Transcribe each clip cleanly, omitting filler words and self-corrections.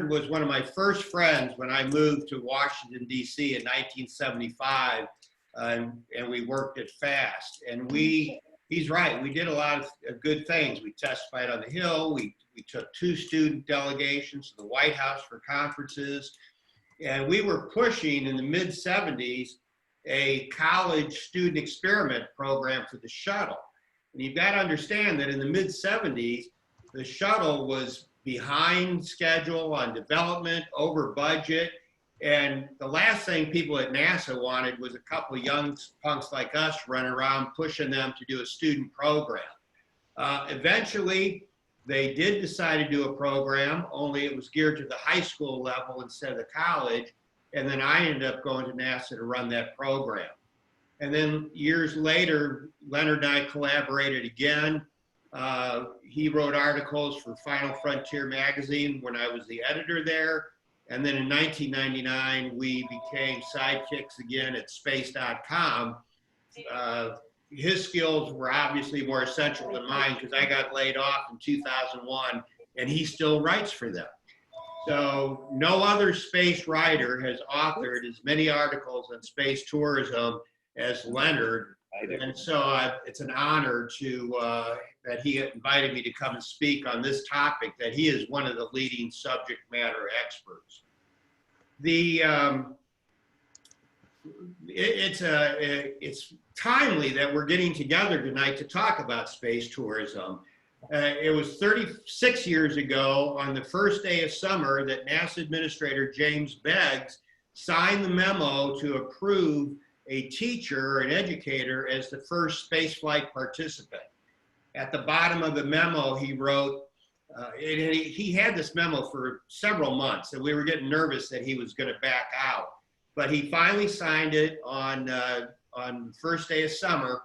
Leonard was one of my first friends when I moved to Washington, D.C. in 1975, and we worked at FAST. And he's right, we did a lot of good things. We testified on the Hill, we took 2 student delegations to the White House for conferences, and we were pushing in the mid-70s a college student experiment program for the shuttle. And you've got to understand that in the mid-70s, the shuttle was behind schedule on development, over budget, and the last thing people at NASA wanted was a couple of young punks like us running around pushing them to do a student program. Eventually, they did decide to do a program, only it was geared to the high school level instead of the college, and then I ended up going to NASA to run that program. And then years later, Leonard and I collaborated again. He wrote articles for Final Frontier magazine when I was the editor there. And then in 1999, we became sidekicks again at space.com. His skills were obviously more essential than mine because I got laid off in 2001 and he still writes for them. So no other space writer has authored as many articles on space tourism as Leonard. And so it's an honor to that he invited me to come and speak on this topic, that he is one of the leading subject matter experts. It's timely that we're getting together tonight to talk about space tourism. It was 36 years ago on the first day of summer that NASA Administrator James Beggs signed the memo to approve a teacher or an educator as the first spaceflight participant. At the bottom of the memo, he wrote, he had this memo for several months, and we were getting nervous that he was going to back out. But he finally signed it on the first day of summer,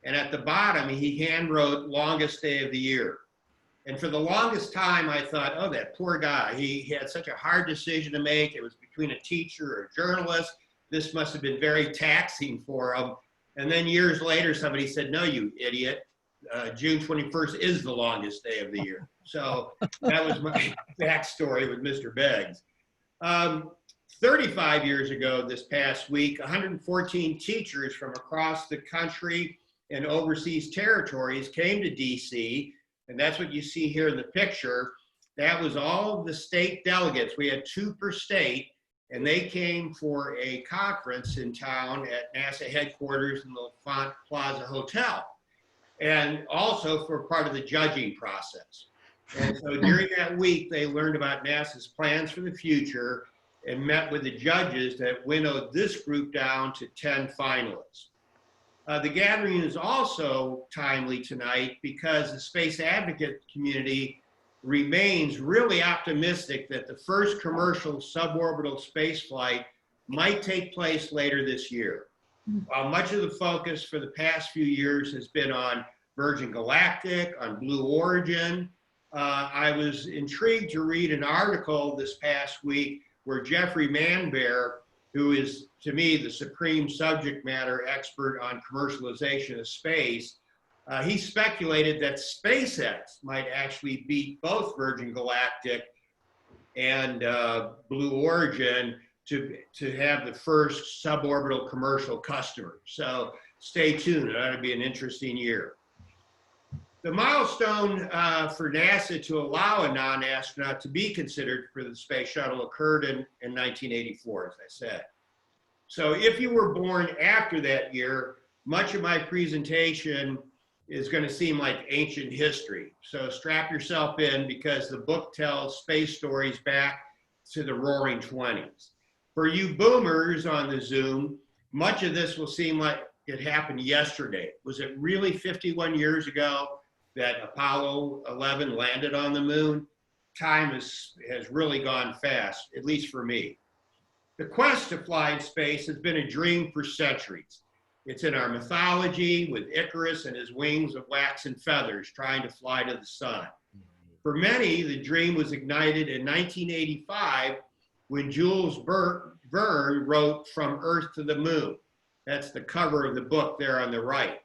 and at the bottom, he hand wrote longest day of the year. And for the longest time, I thought, oh, that poor guy. He had such a hard decision to make. It was between a teacher or a journalist. This must have been very taxing for him. And then years later, somebody said, no, you idiot. June 21st is the longest day of the year. So that was my backstory with Mr. Beggs. 35 years ago this past week, 114 teachers from across the country and overseas territories came to DC, and that's what you see here in the picture. That was all of the state delegates. We had 2 per state, and they came for a conference in town at NASA headquarters in the Font Plaza Hotel, and also for part of the judging process. And so during that week, they learned about NASA's plans for the future and met with the judges that winnowed this group down to 10 finalists. The gathering is also timely tonight because the space advocate community remains really optimistic that the first commercial suborbital spaceflight might take place later this year. While much of the focus for the past few years has been on Virgin Galactic, on Blue Origin, I was intrigued to read an article this past week where Jeffrey Manbear, who is, to me, the supreme subject matter expert on commercialization of space, he speculated that SpaceX might actually beat both Virgin Galactic and Blue Origin to have the first suborbital commercial customer. So stay tuned, it ought to be an interesting year. The milestone for NASA to allow a non-astronaut to be considered for the space shuttle occurred in 1984, as I said. So if you were born after that year, much of my presentation is going to seem like ancient history. So strap yourself in because the book tells space stories back to the roaring 20s. For you boomers on the Zoom, much of this will seem like it happened yesterday. Was it really 51 years ago that Apollo 11 landed on the moon? Time has really gone fast, at least for me. The quest to fly in space has been a dream for centuries. It's in our mythology with Icarus and his wings of wax and feathers trying to fly to the sun. For many, the dream was ignited in 1985 when Jules Verne wrote From Earth to the Moon. That's the cover of the book there on the right.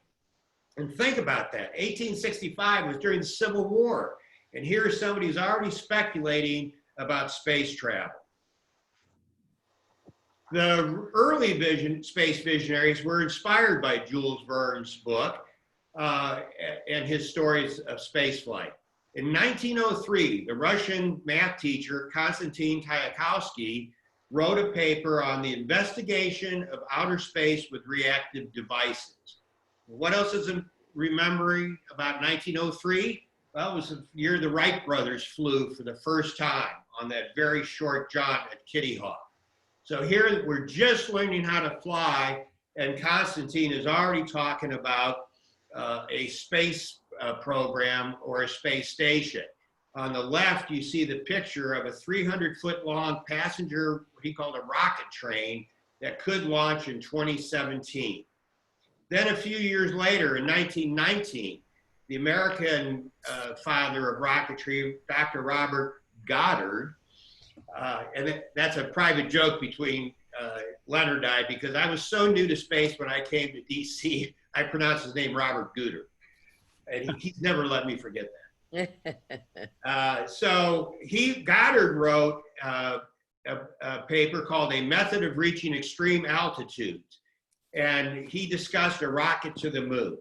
And think about that. 1865 was during the Civil War. And here's somebody who's already speculating about space travel. The early space visionaries were inspired by Jules Verne's book and his stories of spaceflight. In 1903, the Russian math teacher Konstantin Tsiolkovsky wrote a paper on the investigation of outer space with reactive devices. What else is remembering about 1903? Well, it was the year the Wright brothers flew for the first time on that very short jaunt at Kitty Hawk. So here we're just learning how to fly, and Konstantin is already talking about a space program or a space station. On the left, you see the picture of a 300-foot-long passenger, what he called a rocket train, that could launch in 2017. Then a few years later, in 1919, the American father of rocketry, Dr. Robert Goddard, and that's a private joke between Leonard and I, because I was so new to space when I came to DC, I pronounced his name Robert Goddard. And he's never let me forget that. So Goddard wrote a paper called A Method of Reaching Extreme Altitudes. And he discussed a rocket to the moon.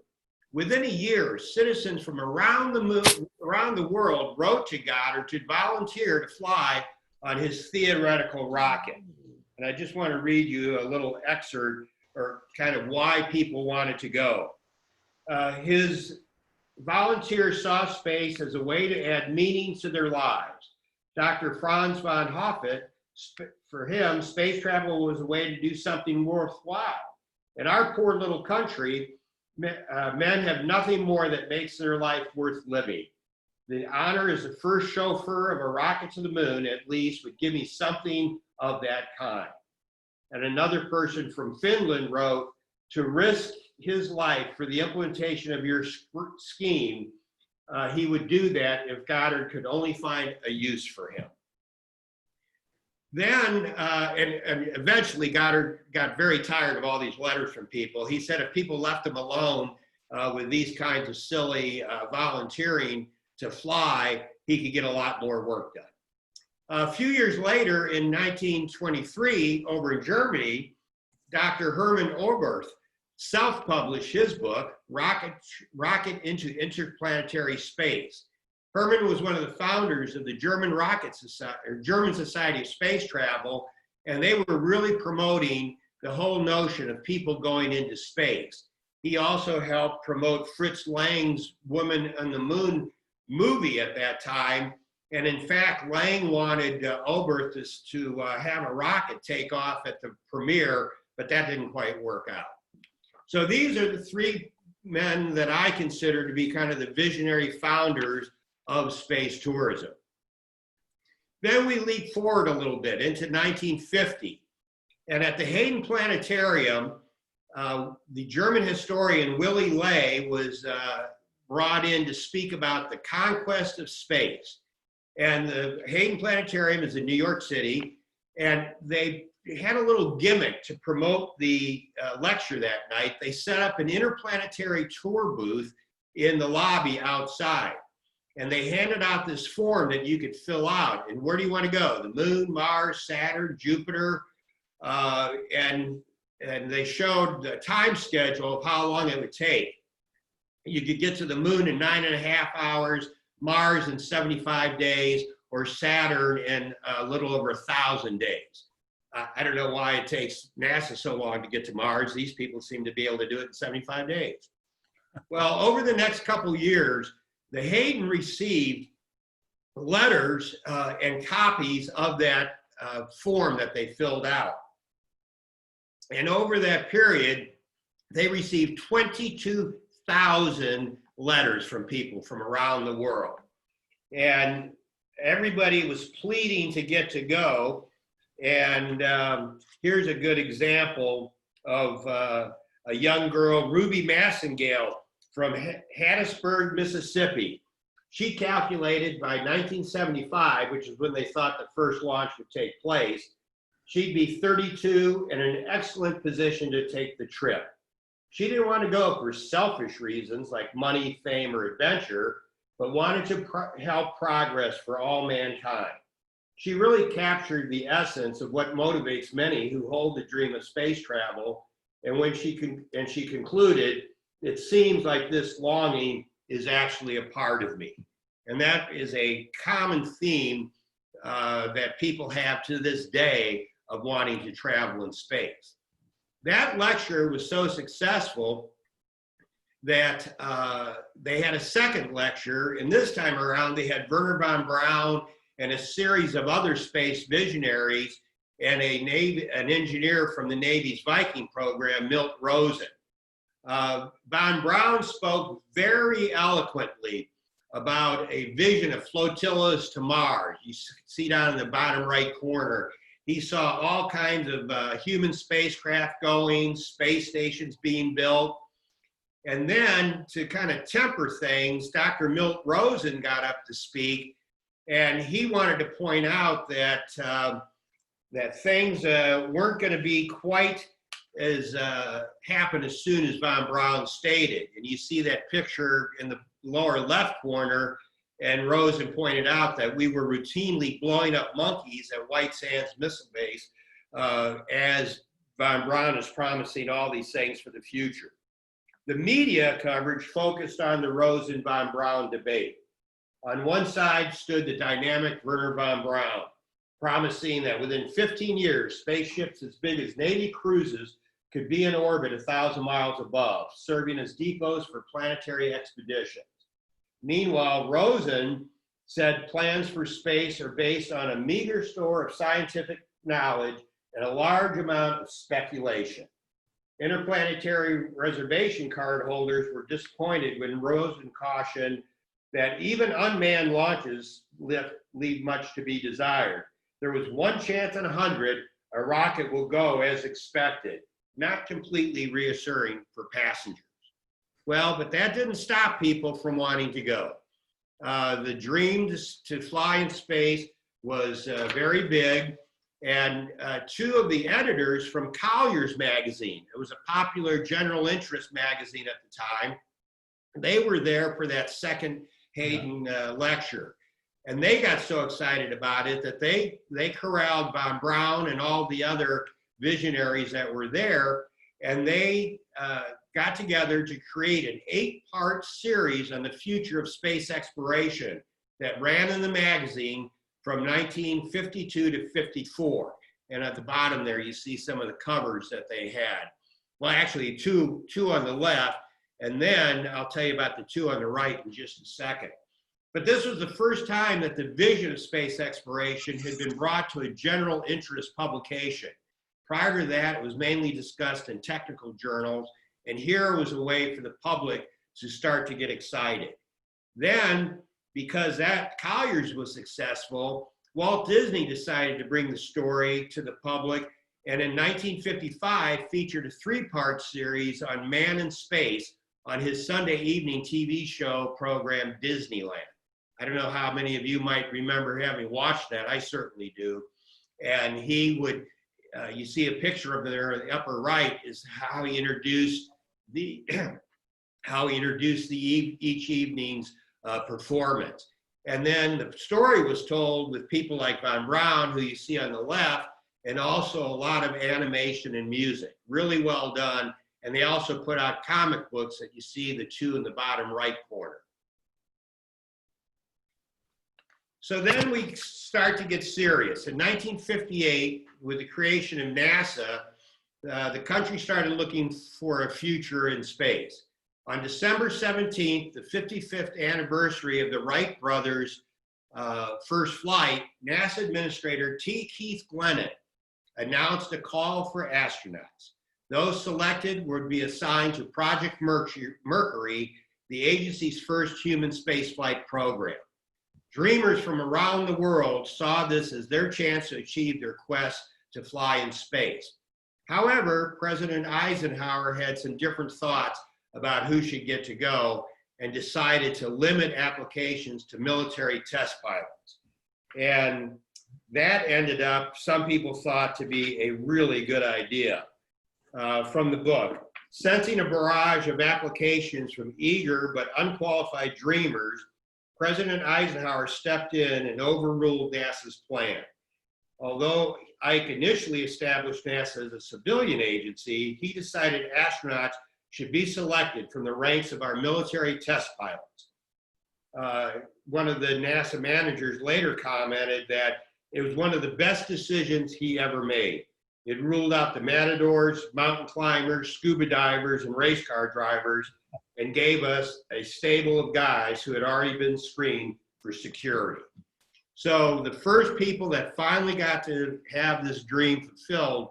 Within a year, citizens from around the world wrote to Goddard to volunteer to fly on his theoretical rocket. And I just want to read you a little excerpt or kind of why people wanted to go. His volunteers saw space as a way to add meaning to their lives. Dr. Franz von Hoffet, for him, space travel was a way to do something worthwhile. In our poor little country, men have nothing more that makes their life worth living. The honor as the first chauffeur of a rocket to the moon, at least, would give me something of that kind. And another person from Finland wrote, to risk his life for the implementation of your scheme, he would do that if Goddard could only find a use for him. Then, and eventually Goddard got very tired of all these letters from people. He said if people left him alone with these kinds of silly volunteering to fly, he could get a lot more work done. A few years later, in 1923, over in Germany, Dr. Hermann Oberth self-published his book, Rocket into Interplanetary Space. Hermann was one of the founders of the German Rocket Society, or German Society of Space Travel, and they were really promoting the whole notion of people going into space. He also helped promote Fritz Lang's Woman on the Moon movie at that time. And in fact, Lang wanted Oberth to have a rocket take off at the premiere, but that didn't quite work out. So these are the three men that I consider to be kind of the visionary founders of space tourism. Then we leap forward a little bit into 1950. And at the Hayden Planetarium, the German historian Willy Ley was brought in to speak about the conquest of space. And the Hayden Planetarium is in New York City, and they had a little gimmick to promote the lecture that night. They set up an Interplanetary Tour booth in the lobby outside. And they handed out this form that you could fill out. And where do you want to go? The moon, Mars, Saturn, Jupiter. And they showed the time schedule of how long it would take. You could get to the moon in 9.5 hours, Mars in 75 days, or Saturn in a little over 1,000 days. I don't know why it takes NASA so long to get to Mars. These people seem to be able to do it in 75 days. Well, over the next couple years, the Hayden received letters and copies of that form that they filled out. And over that period, they received 22,000 letters from people from around the world. And everybody was pleading to get to go. And here's a good example of a young girl, Ruby Massengale, from Hattiesburg, Mississippi. She calculated by 1975, which is when they thought the first launch would take place, she'd be 32 and in an excellent position to take the trip. She didn't want to go for selfish reasons like money, fame, or adventure, but wanted to help progress for all mankind. She really captured the essence of what motivates many who hold the dream of space travel. And when she concluded, it seems like this longing is actually a part of me. And that is a common theme that people have to this day of wanting to travel in space. That lecture was so successful that they had a second lecture, and this time around they had Wernher von Braun and a series of other space visionaries and an engineer from the Navy's Viking program, Milt Rosen. Von Braun spoke very eloquently about a vision of flotillas to Mars. You see down in the bottom right corner. He saw all kinds of human spacecraft going, space stations being built. And then to kind of temper things, Dr. Milt Rosen got up to speak, and he wanted to point out that, that things weren't going to be quite as happen as soon as von Braun stated. And you see that picture in the lower left corner, and Rosen pointed out that we were routinely blowing up monkeys at White Sands Missile Base as von Braun is promising all these things for the future. The media coverage focused on the Rosen-von Braun debate. On one side stood the dynamic Wernher von Braun, promising that within 15 years, spaceships as big as Navy cruises could be in orbit 1,000 miles above, serving as depots for planetary expeditions. Meanwhile, Rosen said plans for space are based on a meager store of scientific knowledge and a large amount of speculation. Interplanetary reservation card holders were disappointed when Rosen cautioned that even unmanned launches leave much to be desired. There was one chance in 100 a rocket will go as expected, not completely reassuring for passengers. Well, but that didn't stop people from wanting to go. The dream to fly in space was very big. And two of the editors from Collier's magazine, it was a popular general interest magazine at the time, they were there for that second Hayden lecture. And they got so excited about it that they corralled von Braun and all the other visionaries that were there, and they got together to create an 8-part series on the future of space exploration that ran in the magazine from 1952 to 54. And at the bottom there, you see some of the covers that they had. Well, actually two on the left, and then I'll tell you about the two on the right in just a second. But this was the first time that the vision of space exploration had been brought to a general interest publication. Prior to that, it was mainly discussed in technical journals, and here was a way for the public to start to get excited. Then, because that Collier's was successful, Walt Disney decided to bring the story to the public, and in 1955 featured a 3-part series on man in space on his Sunday evening TV show program, Disneyland. I don't know how many of you might remember having watched that. I certainly do. And he would, you see a picture of there in the upper right is how he introduced the, each evening's performance. And then the story was told with people like von Braun, who you see on the left, and also a lot of animation and music. Really well done. And they also put out comic books that you see the two in the bottom right corner. So then we start to get serious. In 1958, with the creation of NASA, the country started looking for a future in space. On December 17th, the 55th anniversary of the Wright brothers' first flight, NASA Administrator T. Keith Glennon announced a call for astronauts. Those selected would be assigned to Project Mercury, the agency's first human spaceflight program. Dreamers from around the world saw this as their chance to achieve their quest to fly in space. However, President Eisenhower had some different thoughts about who should get to go and decided to limit applications to military test pilots. And that ended up, some people thought, to be a really good idea. From the book, sensing a barrage of applications from eager but unqualified dreamers, President Eisenhower stepped in and overruled NASA's plan. Although Ike initially established NASA as a civilian agency, he decided astronauts should be selected from the ranks of our military test pilots. One of the NASA managers later commented that it was one of the best decisions he ever made. It ruled out the matadors, mountain climbers, scuba divers, and race car drivers, and gave us a stable of guys who had already been screened for security. So the first people that finally got to have this dream fulfilled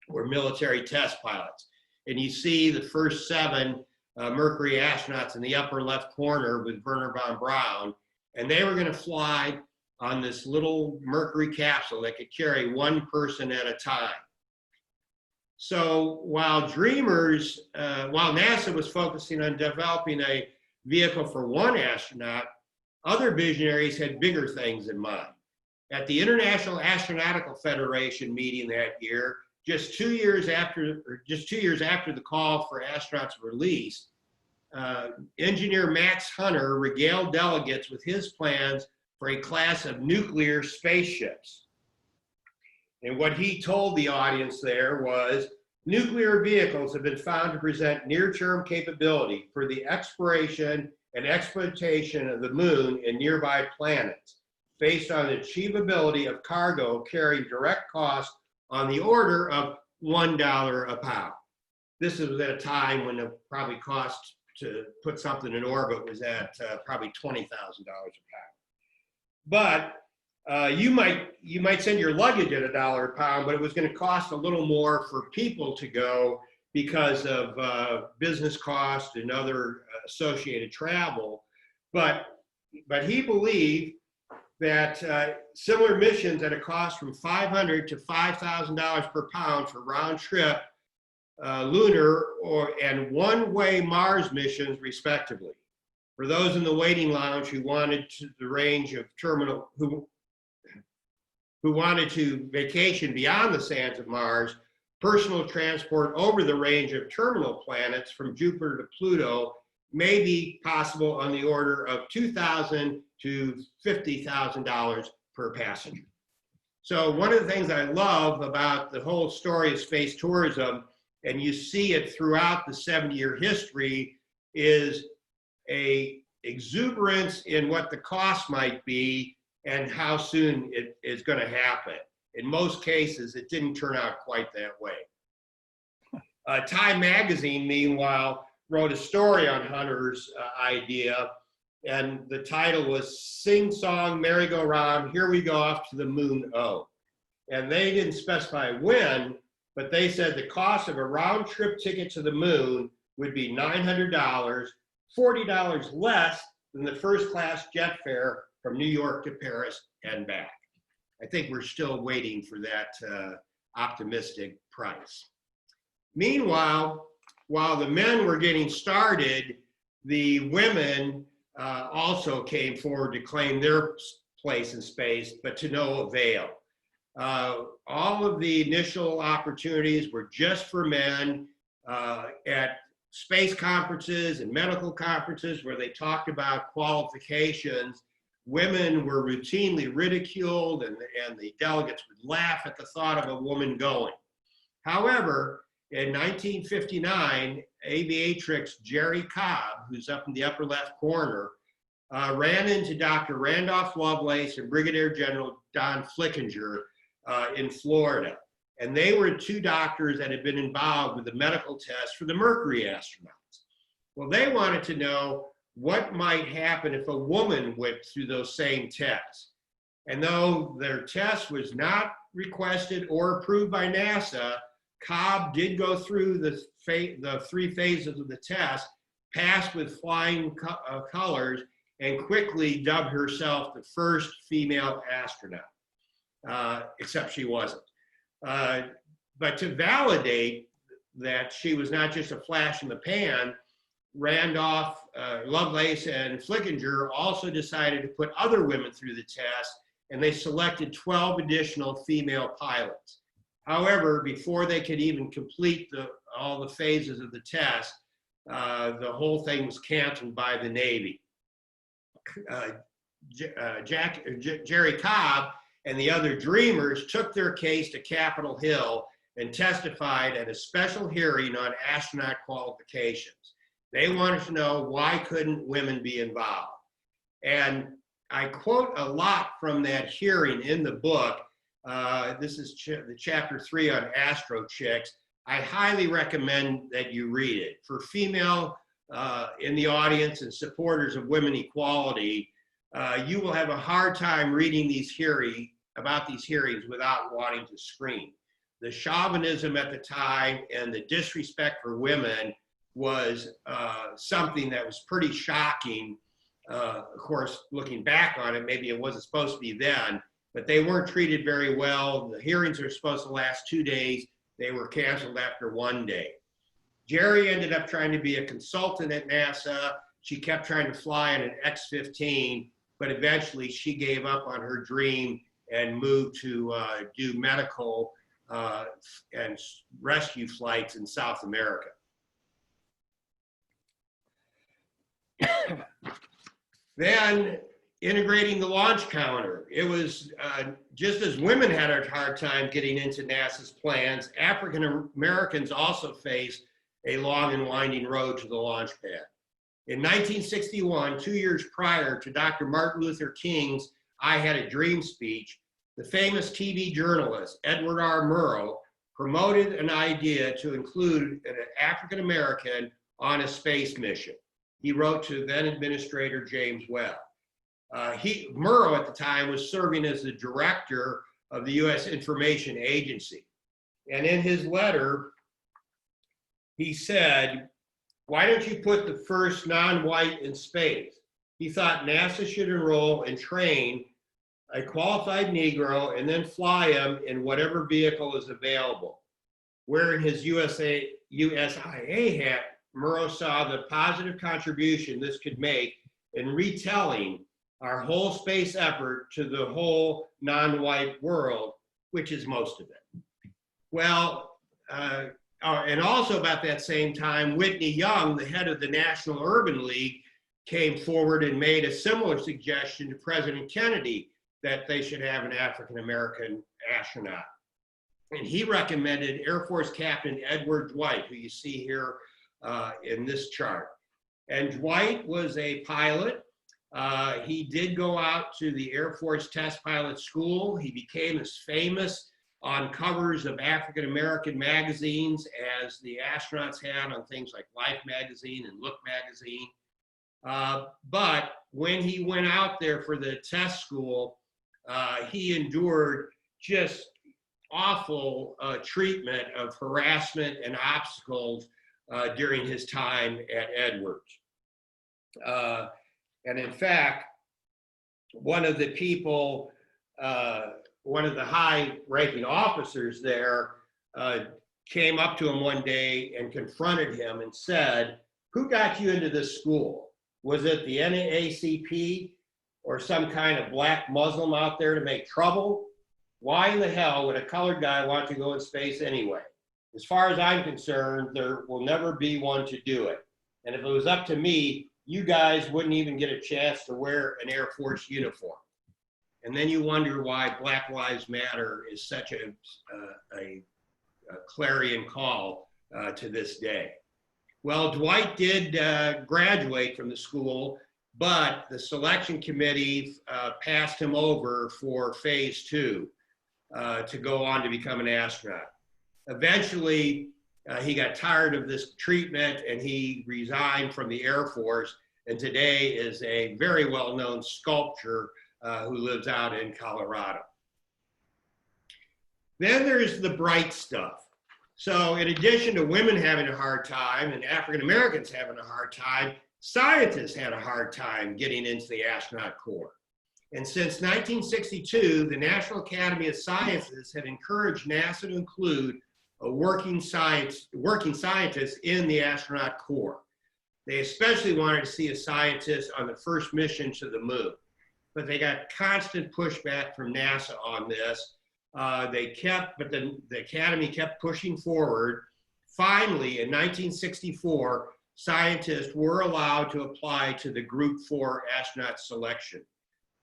were military test pilots. And you see the first 7 Mercury astronauts in the upper left corner with Wernher von Braun, and they were going to fly on this little Mercury capsule that could carry 1 person at a time. So while NASA was focusing on developing a vehicle for 1 astronaut, other visionaries had bigger things in mind. At the International Astronautical Federation meeting that year, just 2 years after the call for astronauts released, engineer Max Hunter regaled delegates with his plans for a class of nuclear spaceships. And what he told the audience there was, nuclear vehicles have been found to present near-term capability for the exploration and exploitation of the moon and nearby planets, based on the achievability of cargo carrying direct cost on the order of $1 a pound. This was at a time when it probably cost to put something in orbit was at probably $20,000 a pound. But you might send your luggage at $1 a pound, but it was going to cost a little more for people to go because of business costs and other associated travel. But he believed that similar missions at a cost from $500 to $5,000 per pound for round trip lunar and one-way Mars missions, respectively. For those in the waiting lounge who wanted to the range of terminal, who wanted to vacation beyond the sands of Mars, personal transport over the range of terminal planets from Jupiter to Pluto may be possible on the order of $2,000 to $50,000 per passenger. So one of the things I love about the whole story of space tourism, and you see it throughout the 70-year history, is a exuberance in what the cost might be and how soon it is going to happen. In most cases, it didn't turn out quite that way. Time magazine, meanwhile, wrote a story on Hunter's idea, and the title was Sing Song Merry-Go-Round, Here We Go Off to the Moon, Oh. And they didn't specify when, but they said the cost of a round trip ticket to the moon would be $900, $40 less than the first class jet fare from New York to Paris and back. I think we're still waiting for that optimistic price. Meanwhile, while the men were getting started, the women also came forward to claim their place in space, but to no avail. All of the initial opportunities were just for men at space conferences and medical conferences where they talked about qualifications. Women were routinely ridiculed, and the delegates would laugh at the thought of a woman going. However, in 1959, aviatrix Jerry Cobb, who's up in the upper left corner, ran into Dr. Randolph Lovelace and Brigadier General Don Flickinger in Florida. And they were 2 doctors that had been involved with the medical test for the Mercury astronauts. Well, they wanted to know what might happen if a woman went through those same tests. And though their test was not requested or approved by NASA, Cobb did go through the 3 phases of the test, passed with flying colors, and quickly dubbed herself the first female astronaut, except she wasn't. But to validate that she was not just a flash in the pan, Randolph, Lovelace, and Flickinger also decided to put other women through the test, and they selected 12 additional female pilots. However, before they could even complete all the phases of the test, the whole thing was canceled by the Navy. Jerry Cobb and the other dreamers took their case to Capitol Hill and testified at a special hearing on astronaut qualifications. They wanted to know, why couldn't women be involved? And I quote a lot from that hearing in the book. This is the chapter 3 on Astrochicks. I highly recommend that you read it. For female in the audience and supporters of women equality, you will have a hard time reading these about these hearings without wanting to scream. The chauvinism at the time and the disrespect for women was something that was pretty shocking. Of course, looking back on it, maybe it wasn't supposed to be then, but they weren't treated very well. The hearings are supposed to last 2 days. They were canceled after 1 day. Jerry ended up trying to be a consultant at NASA. She kept trying to fly in an X-15, but eventually she gave up on her dream and moved to do medical and rescue flights in South America. Then integrating the launch counter. It was just as women had a hard time getting into NASA's plans, African Americans also faced a long and winding road to the launch pad. In 1961, 2 years prior to Dr. Martin Luther King's "I Had a Dream" speech, the famous TV journalist Edward R. Murrow promoted an idea to include an African American on a space mission. He wrote to then Administrator James Webb. Murrow at the time was serving as the director of the U.S. Information Agency. And in his letter, he said, "Why don't you put the first non-white in space?" He thought NASA should enroll and train a qualified Negro and then fly him in whatever vehicle is available. Wearing his USIA hat, Murrow saw the positive contribution this could make in retelling our whole space effort to the whole non-white world, which is most of it. Well, and also about that same time, Whitney Young, the head of the National Urban League, came forward and made a similar suggestion to President Kennedy that they should have an African-American astronaut. And he recommended Air Force Captain Edward Dwight, who you see here in this chart. And Dwight was a pilot. He did go out to the Air Force Test Pilot School. He became as famous on covers of African-American magazines as the astronauts had on things like Life magazine and Look magazine. But when he went out there for the test school, he endured just awful treatment of harassment and obstacles during his time at Edwards. And in fact, one of the people, one of the high-ranking officers there came up to him one day and confronted him and said, "Who got you into this school? Was it the NAACP or some kind of black Muslim out there to make trouble? Why in the hell would a colored guy want to go in space anyway? As far as I'm concerned, there will never be one to do it. And if it was up to me, you guys wouldn't even get a chance to wear an Air Force uniform." And then you wonder why Black Lives Matter is such a clarion call to this day. Well, Dwight did graduate from the school, but the selection committee passed him over for phase 2 to go on to become an astronaut. Eventually, he got tired of this treatment and he resigned from the Air Force, and today is a very well-known sculptor who lives out in Colorado. Then there's the bright stuff. So in addition to women having a hard time and African Americans having a hard time, scientists had a hard time getting into the astronaut corps. And since 1962, the National Academy of Sciences had encouraged NASA to include a working scientist in the astronaut corps. They especially wanted to see a scientist on the first mission to the moon, but they got constant pushback from NASA on this. But the Academy kept pushing forward. Finally, in 1964, scientists were allowed to apply to the Group 4 astronaut selection.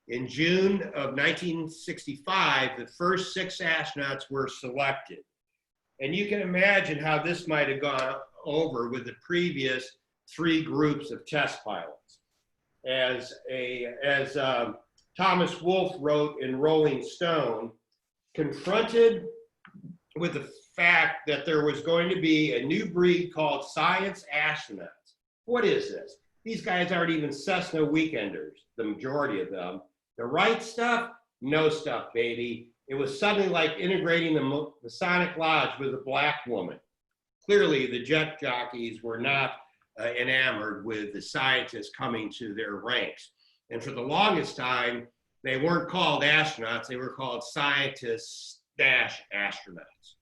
In June of 1965, the first 6 astronauts were selected. And you can imagine how this might have gone over with the previous 3 groups of test pilots. As Thomas Wolfe wrote in Rolling Stone, confronted with the fact that there was going to be a new breed called science astronauts. What is this? These guys aren't even Cessna weekenders, the majority of them. The right stuff? No stuff, baby. It was something like integrating the Masonic Lodge with a black woman. Clearly, the jet jockeys were not enamored with the scientists coming to their ranks. And for the longest time, they weren't called astronauts, they were called scientists-astronauts.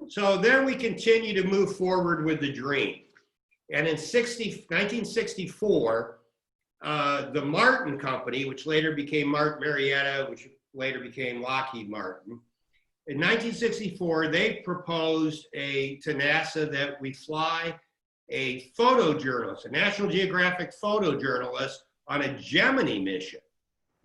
So then we continue to move forward with the dream. And in 1964, the Martin Company, which later became Martin Marietta, which later became Lockheed Martin, in 1964, they proposed to NASA that we fly a photojournalist, a National Geographic photojournalist on a Gemini mission.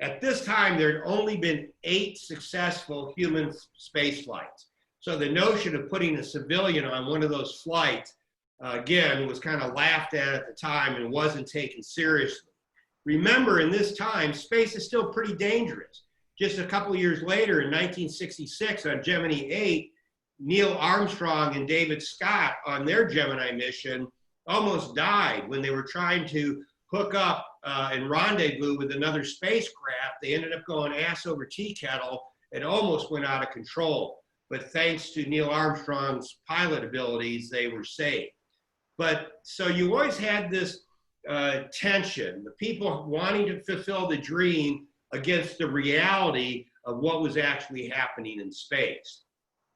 At this time, there had only been 8 successful human space flights. So the notion of putting a civilian on one of those flights, again, was kind of laughed at the time and wasn't taken seriously. Remember, in this time, space is still pretty dangerous. Just a couple of years later, in 1966, on Gemini 8, Neil Armstrong and David Scott on their Gemini mission almost died when they were trying to hook up and rendezvous with another spacecraft. They ended up going ass over tea kettle and almost went out of control. But thanks to Neil Armstrong's pilot abilities, they were saved. But so you always had this tension, the people wanting to fulfill the dream against the reality of what was actually happening in space.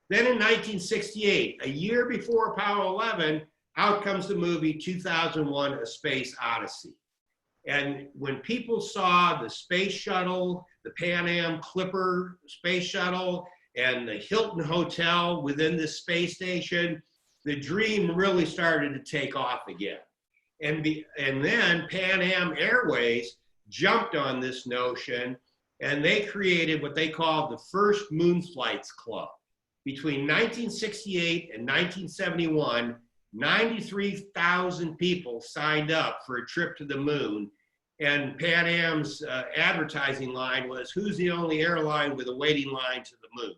Then in 1968, a year before Apollo 11, out comes the movie 2001: A Space Odyssey. And when people saw the space shuttle, the Pan Am Clipper space shuttle, and the Hilton Hotel within the space station, the dream really started to take off again. And then Pan Am Airways jumped on this notion, and they created what they called the first Moon Flights Club. Between 1968 and 1971, 93,000 people signed up for a trip to the moon. And Pan Am's advertising line was, "Who's the only airline with a waiting line to the moon?"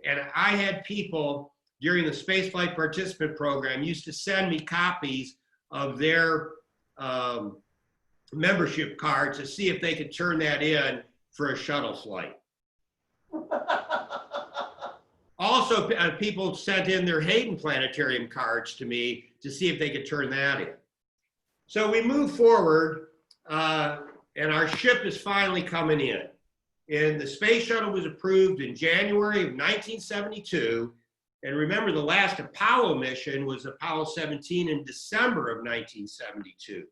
And I had people during the spaceflight participant program used to send me copies of their membership card to see if they could turn that in for a shuttle flight. Also, people sent in their Hayden Planetarium cards to me to see if they could turn that in. So we move forward, and our ship is finally coming in. And the space shuttle was approved in January of 1972. And remember, the last Apollo mission was Apollo 17 in December of 1972.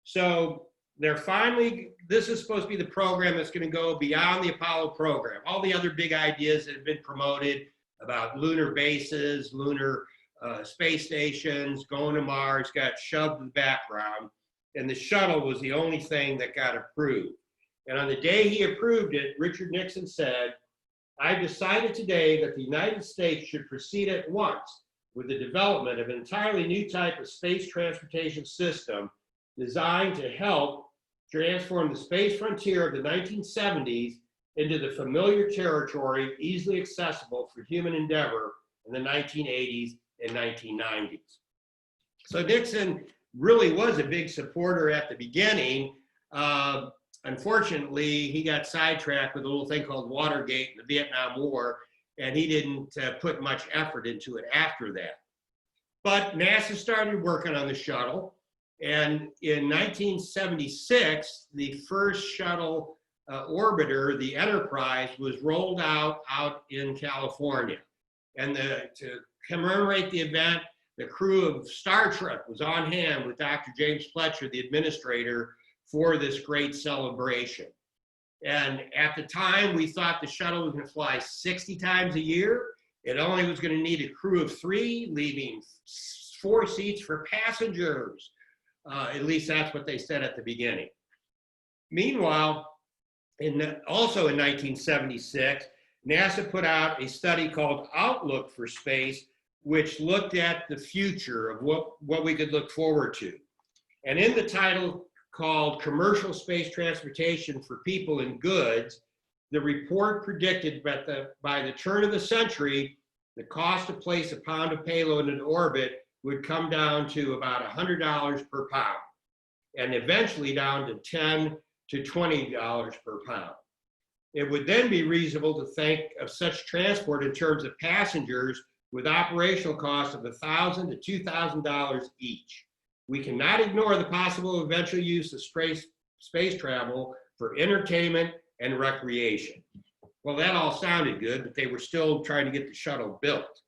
So they're finally, this is supposed to be the program that's going to go beyond the Apollo program. All the other big ideas that have been promoted about lunar bases, lunar space stations, going to Mars, got shoved in the background. And the shuttle was the only thing that got approved. And on the day he approved it, Richard Nixon said, "I've decided today that the United States should proceed at once with the development of an entirely new type of space transportation system designed to help transform the space frontier of the 1970s into the familiar territory easily accessible for human endeavor in the 1980s and 1990s. So Nixon really was a big supporter at the beginning. Unfortunately, he got sidetracked with a little thing called Watergate and the Vietnam War, and he didn't put much effort into it after that. But NASA started working on the shuttle, and in 1976, the first shuttle orbiter, the Enterprise, was rolled out in California. And to commemorate the event, the crew of Star Trek was on hand with Dr. James Fletcher, the administrator, for this great celebration. And at the time, we thought the shuttle was going to fly 60 times a year. It only was going to need a crew of 3, leaving 4 seats for passengers. At least that's what they said at the beginning. Meanwhile, also in 1976, NASA put out a study called Outlook for Space, which looked at the future of what we could look forward to. And in the title called Commercial Space Transportation for People and Goods, the report predicted that by the turn of the century, the cost to place a pound of payload in orbit would come down to about $100 per pound, and eventually down to $10 to $20 per pound. It would then be reasonable to think of such transport in terms of passengers with operational costs of $1,000 to $2,000 each. We cannot ignore the possible eventual use of space travel for entertainment and recreation. Well, that all sounded good, but they were still trying to get the shuttle built.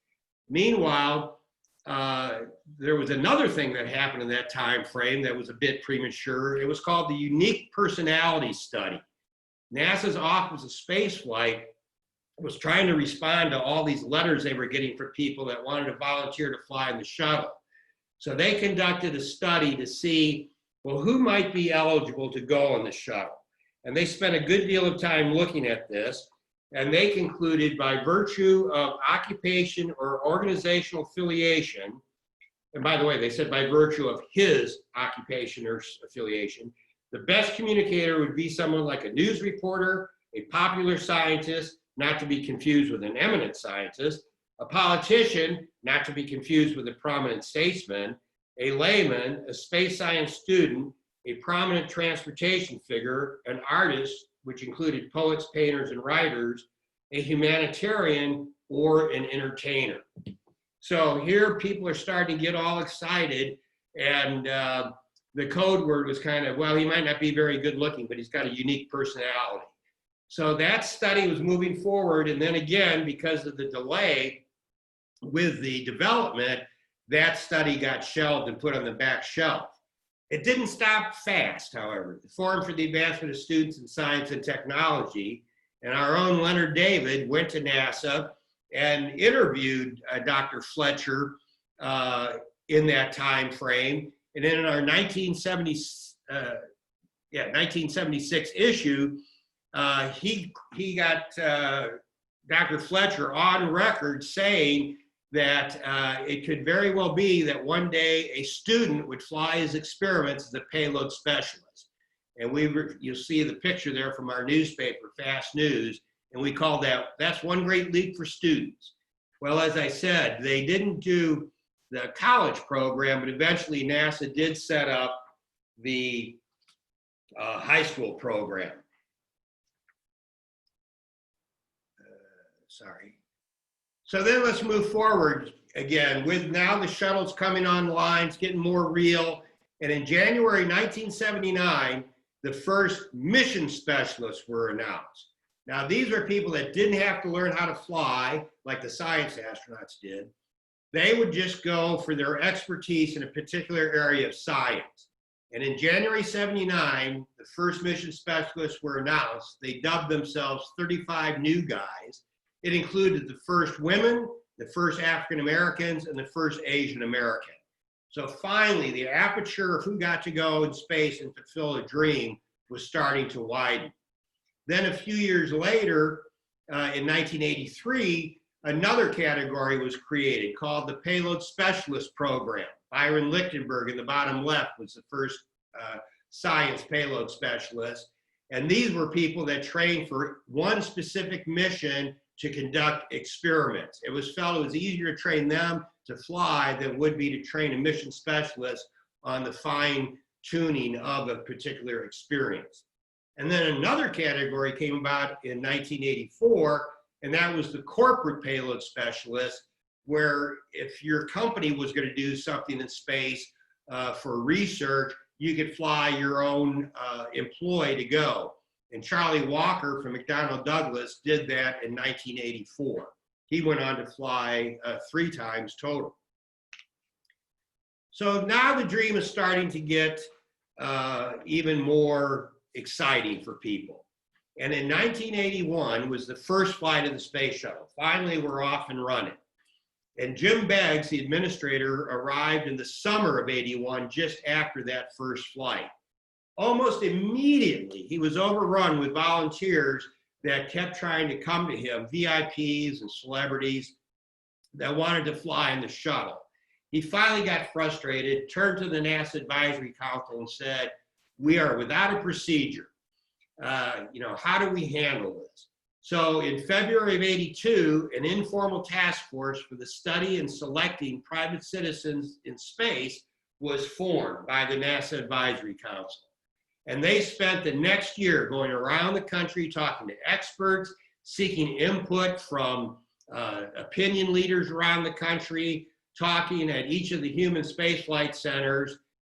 Meanwhile, there was another thing that happened in that time frame that was a bit premature. It was called the Unique Personality Study. NASA's Office of Spaceflight was trying to respond to all these letters they were getting from people that wanted to volunteer to fly in the shuttle. So they conducted a study to see, well, who might be eligible to go on the shuttle? And they spent a good deal of time looking at this, and they concluded by virtue of occupation or organizational affiliation, and by the way, they said by virtue of his occupation or affiliation, the best communicator would be someone like a news reporter, a popular scientist, not to be confused with an eminent scientist, a politician, not to be confused with a prominent statesman, a layman, a space science student, a prominent transportation figure, an artist, which included poets, painters, and writers, a humanitarian, or an entertainer. So here people are starting to get all excited, and the code word was kind of, well, he might not be very good looking, but he's got a unique personality. So that study was moving forward, and then again, because of the delay with the development, that study got shelved and put on the back shelf. It didn't stop fast, however. The Forum for the Advancement of Students in Science and Technology and our own Leonard David went to NASA and interviewed Dr. Fletcher in that time frame. And in our 1976 issue, he got Dr. Fletcher on record saying that it could very well be that one day a student would fly his experiments as a payload specialist. And you'll see the picture there from our newspaper, Fast News, and we call that's one great leap for students. Well, as I said, they didn't do the college program, but eventually NASA did set up the high school program. So then let's move forward again with now the shuttle's coming online, it's getting more real. And in January 1979, the first mission specialists were announced. Now, these were people that didn't have to learn how to fly like the science astronauts did. They would just go for their expertise in a particular area of science. And in January 79, the first mission specialists were announced. They dubbed themselves 35 new guys. It included the first women, the first African Americans, and the first Asian American. So finally, the aperture of who got to go in space and fulfill a dream was starting to widen. Then a few years later, in 1983, another category was created called the Payload Specialist Program. Byron Lichtenberg in the bottom left was the first science payload specialist. And these were people that trained for one specific mission to conduct experiments. It was felt it was easier to train them to fly than it would be to train a mission specialist on the fine tuning of a particular experience. And then another category came about in 1984, and that was the corporate payload specialist, where if your company was going to do something in space for research, you could fly your own employee to go. And Charlie Walker from McDonnell Douglas did that in 1984. He went on to fly 3 times total. So now the dream is starting to get even more exciting for people. And in 1981 was the first flight of the space shuttle. Finally, we're off and running. And Jim Beggs, the administrator, arrived in the summer of '81, just after that first flight. Almost immediately, he was overrun with volunteers that kept trying to come to him, VIPs and celebrities that wanted to fly in the shuttle. He finally got frustrated, turned to the NASA Advisory Council and said, "We are without a procedure. How do we handle this?" So in February of '82, an informal task force for the study and selecting private citizens in space was formed by the NASA Advisory Council. And they spent the next year going around the country talking to experts, seeking input from opinion leaders around the country, talking at each of the human spaceflight centers.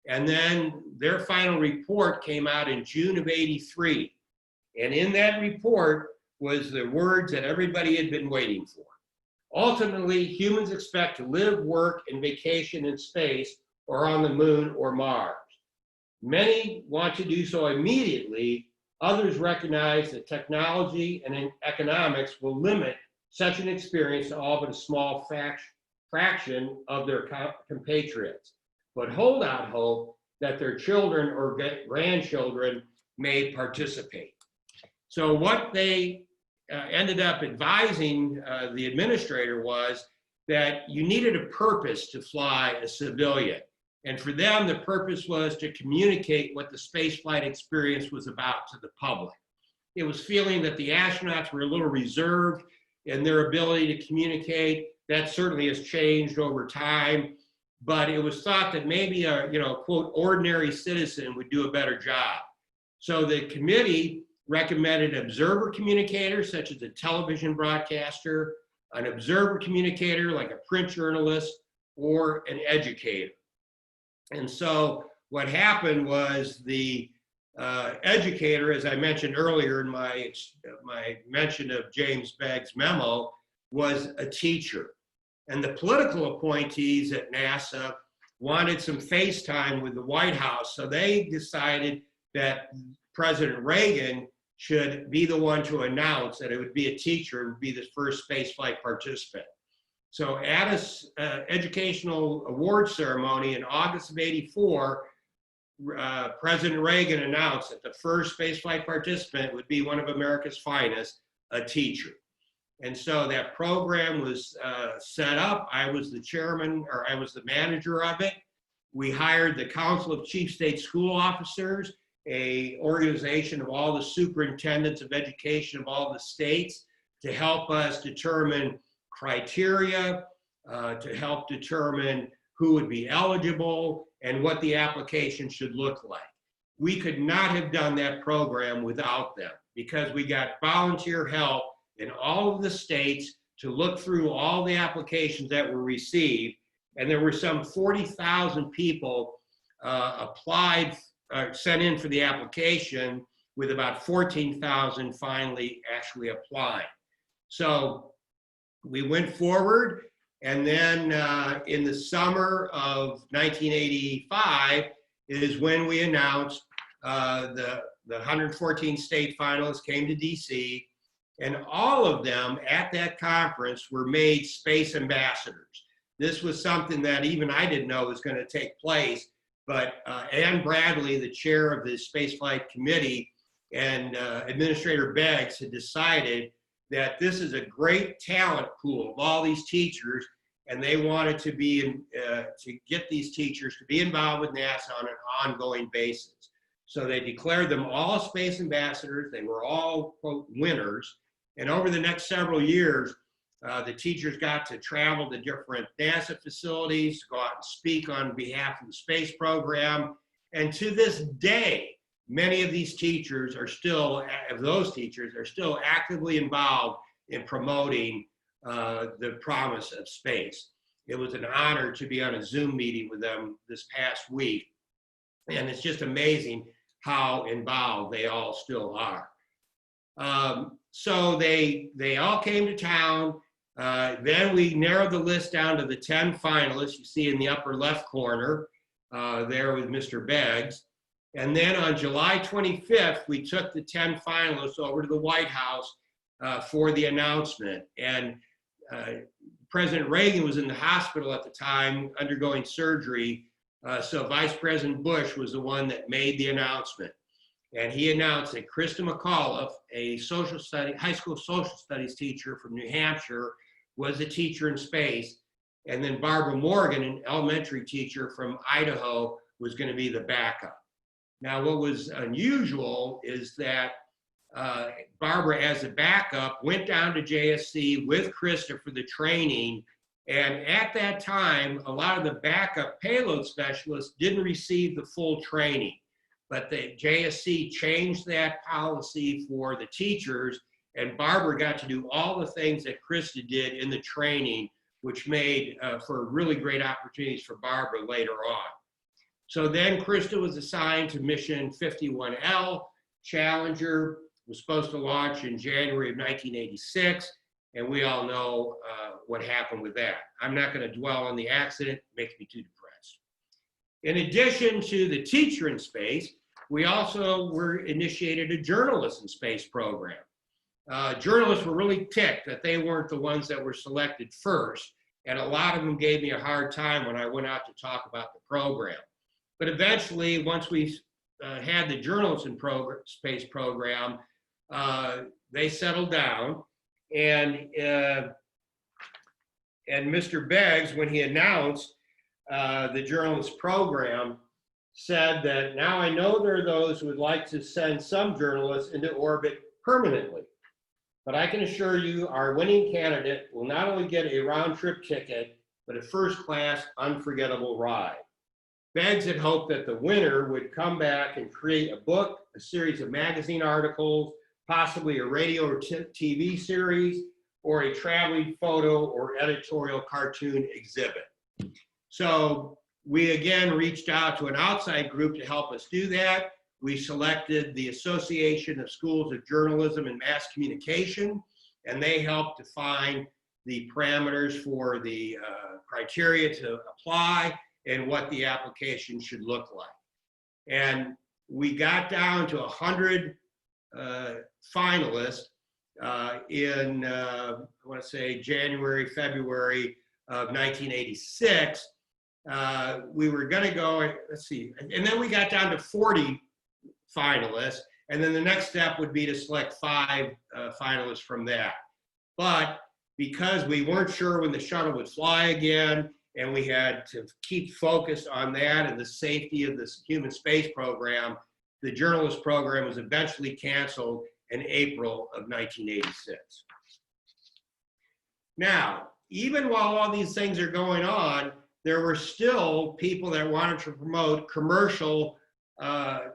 And then their final report came out in June of '83. And in that report was the words that everybody had been waiting for. Ultimately, humans expect to live, work, and vacation in space or on the moon or Mars. Many want to do so immediately. Others recognize that technology and economics will limit such an experience to all but a small fraction of their compatriots, but hold out hope that their children or grandchildren may participate. So what they ended up advising the administrator was that you needed a purpose to fly a civilian. And for them, the purpose was to communicate what the spaceflight experience was about to the public. It was feeling that the astronauts were a little reserved in their ability to communicate. That certainly has changed over time, but it was thought that maybe a, quote, ordinary citizen would do a better job. So the committee recommended observer communicators, such as a television broadcaster, an observer communicator like a print journalist, or an educator. And so what happened was the educator, as I mentioned earlier in my mention of James Beggs' memo, was a teacher. And the political appointees at NASA wanted some face time with the White House, so they decided that President Reagan should be the one to announce that it would be a teacher, would be the first spaceflight participant. So at an educational award ceremony in August of '84, President Reagan announced that the first spaceflight participant would be one of America's finest, a teacher. And so that program was set up. I was the chairman, or I was the manager of it. We hired the Council of Chief State School Officers, an organization of all the superintendents of education of all the states, to help us determine criteria, to help determine who would be eligible and what the application should look like. We could not have done that program without them, because we got volunteer help in all of the states to look through all the applications that were received. And there were some 40,000 people sent in for the application, with about 14,000 finally actually applying. So we went forward, and then in the summer of 1985 is when we announced the 114 state finalists came to DC, and all of them at that conference were made space ambassadors. This was something that even I didn't know was going to take place, but Ann Bradley, the chair of the Spaceflight Committee, and Administrator Beggs had decided that this is a great talent pool of all these teachers, and they wanted to to get these teachers to be involved with NASA on an ongoing basis. So they declared them all space ambassadors. They were all, quote, winners. And over the next several years, the teachers got to travel to different NASA facilities, go out and speak on behalf of the space program. And to this day, many of these teachers are still, actively involved in promoting the promise of space. It was an honor to be on a Zoom meeting with them this past week. And it's just amazing how involved they all still are. So they all came to town. Then we narrowed the list down to the 10 finalists you see in the upper left corner there with Mr. Beggs. And then on July 25th, we took the 10 finalists over to the White House for the announcement. And President Reagan was in the hospital at the time undergoing surgery. So Vice President Bush was the one that made the announcement. And he announced that Krista McAuliffe, a high school social studies teacher from New Hampshire, was a teacher in space. And then Barbara Morgan, an elementary teacher from Idaho, was going to be the backup. Now, what was unusual is that Barbara, as a backup, went down to JSC with Krista for the training. And at that time, a lot of the backup payload specialists didn't receive the full training. But the JSC changed that policy for the teachers, and Barbara got to do all the things that Krista did in the training, which made for really great opportunities for Barbara later on. So then Krista was assigned to mission 51L. Challenger was supposed to launch in January of 1986, and we all know what happened with that. I'm not going to dwell on the accident, it makes me too depressed. In addition to the teacher in space, we also initiated a journalist in space program. Journalists were really ticked that they weren't the ones that were selected first, and a lot of them gave me a hard time when I went out to talk about the program. But eventually, once we had the journalists in space program, they settled down, and Mr. Beggs, when he announced the journalist program, said that now I know there are those who would like to send some journalists into orbit permanently, but I can assure you our winning candidate will not only get a round-trip ticket, but a first-class, unforgettable ride. Beggs had hoped that the winner would come back and create a book, a series of magazine articles, possibly a radio or TV series, or a traveling photo or editorial cartoon exhibit. So we again reached out to an outside group to help us do that. We selected the Association of Schools of Journalism and Mass Communication, and they helped define the parameters for the criteria to apply and what the application should look like. And we got down to 100 finalists in, I want to say, January, February of 1986. We were going to go, let's see, and then we got down to 40 finalists, and then the next step would be to select 5 finalists from that. But because we weren't sure when the shuttle would fly again, and we had to keep focused on that and the safety of this human space program, the journalist program was eventually canceled in April of 1986. Now, even while all these things are going on, there were still people that wanted to promote commercial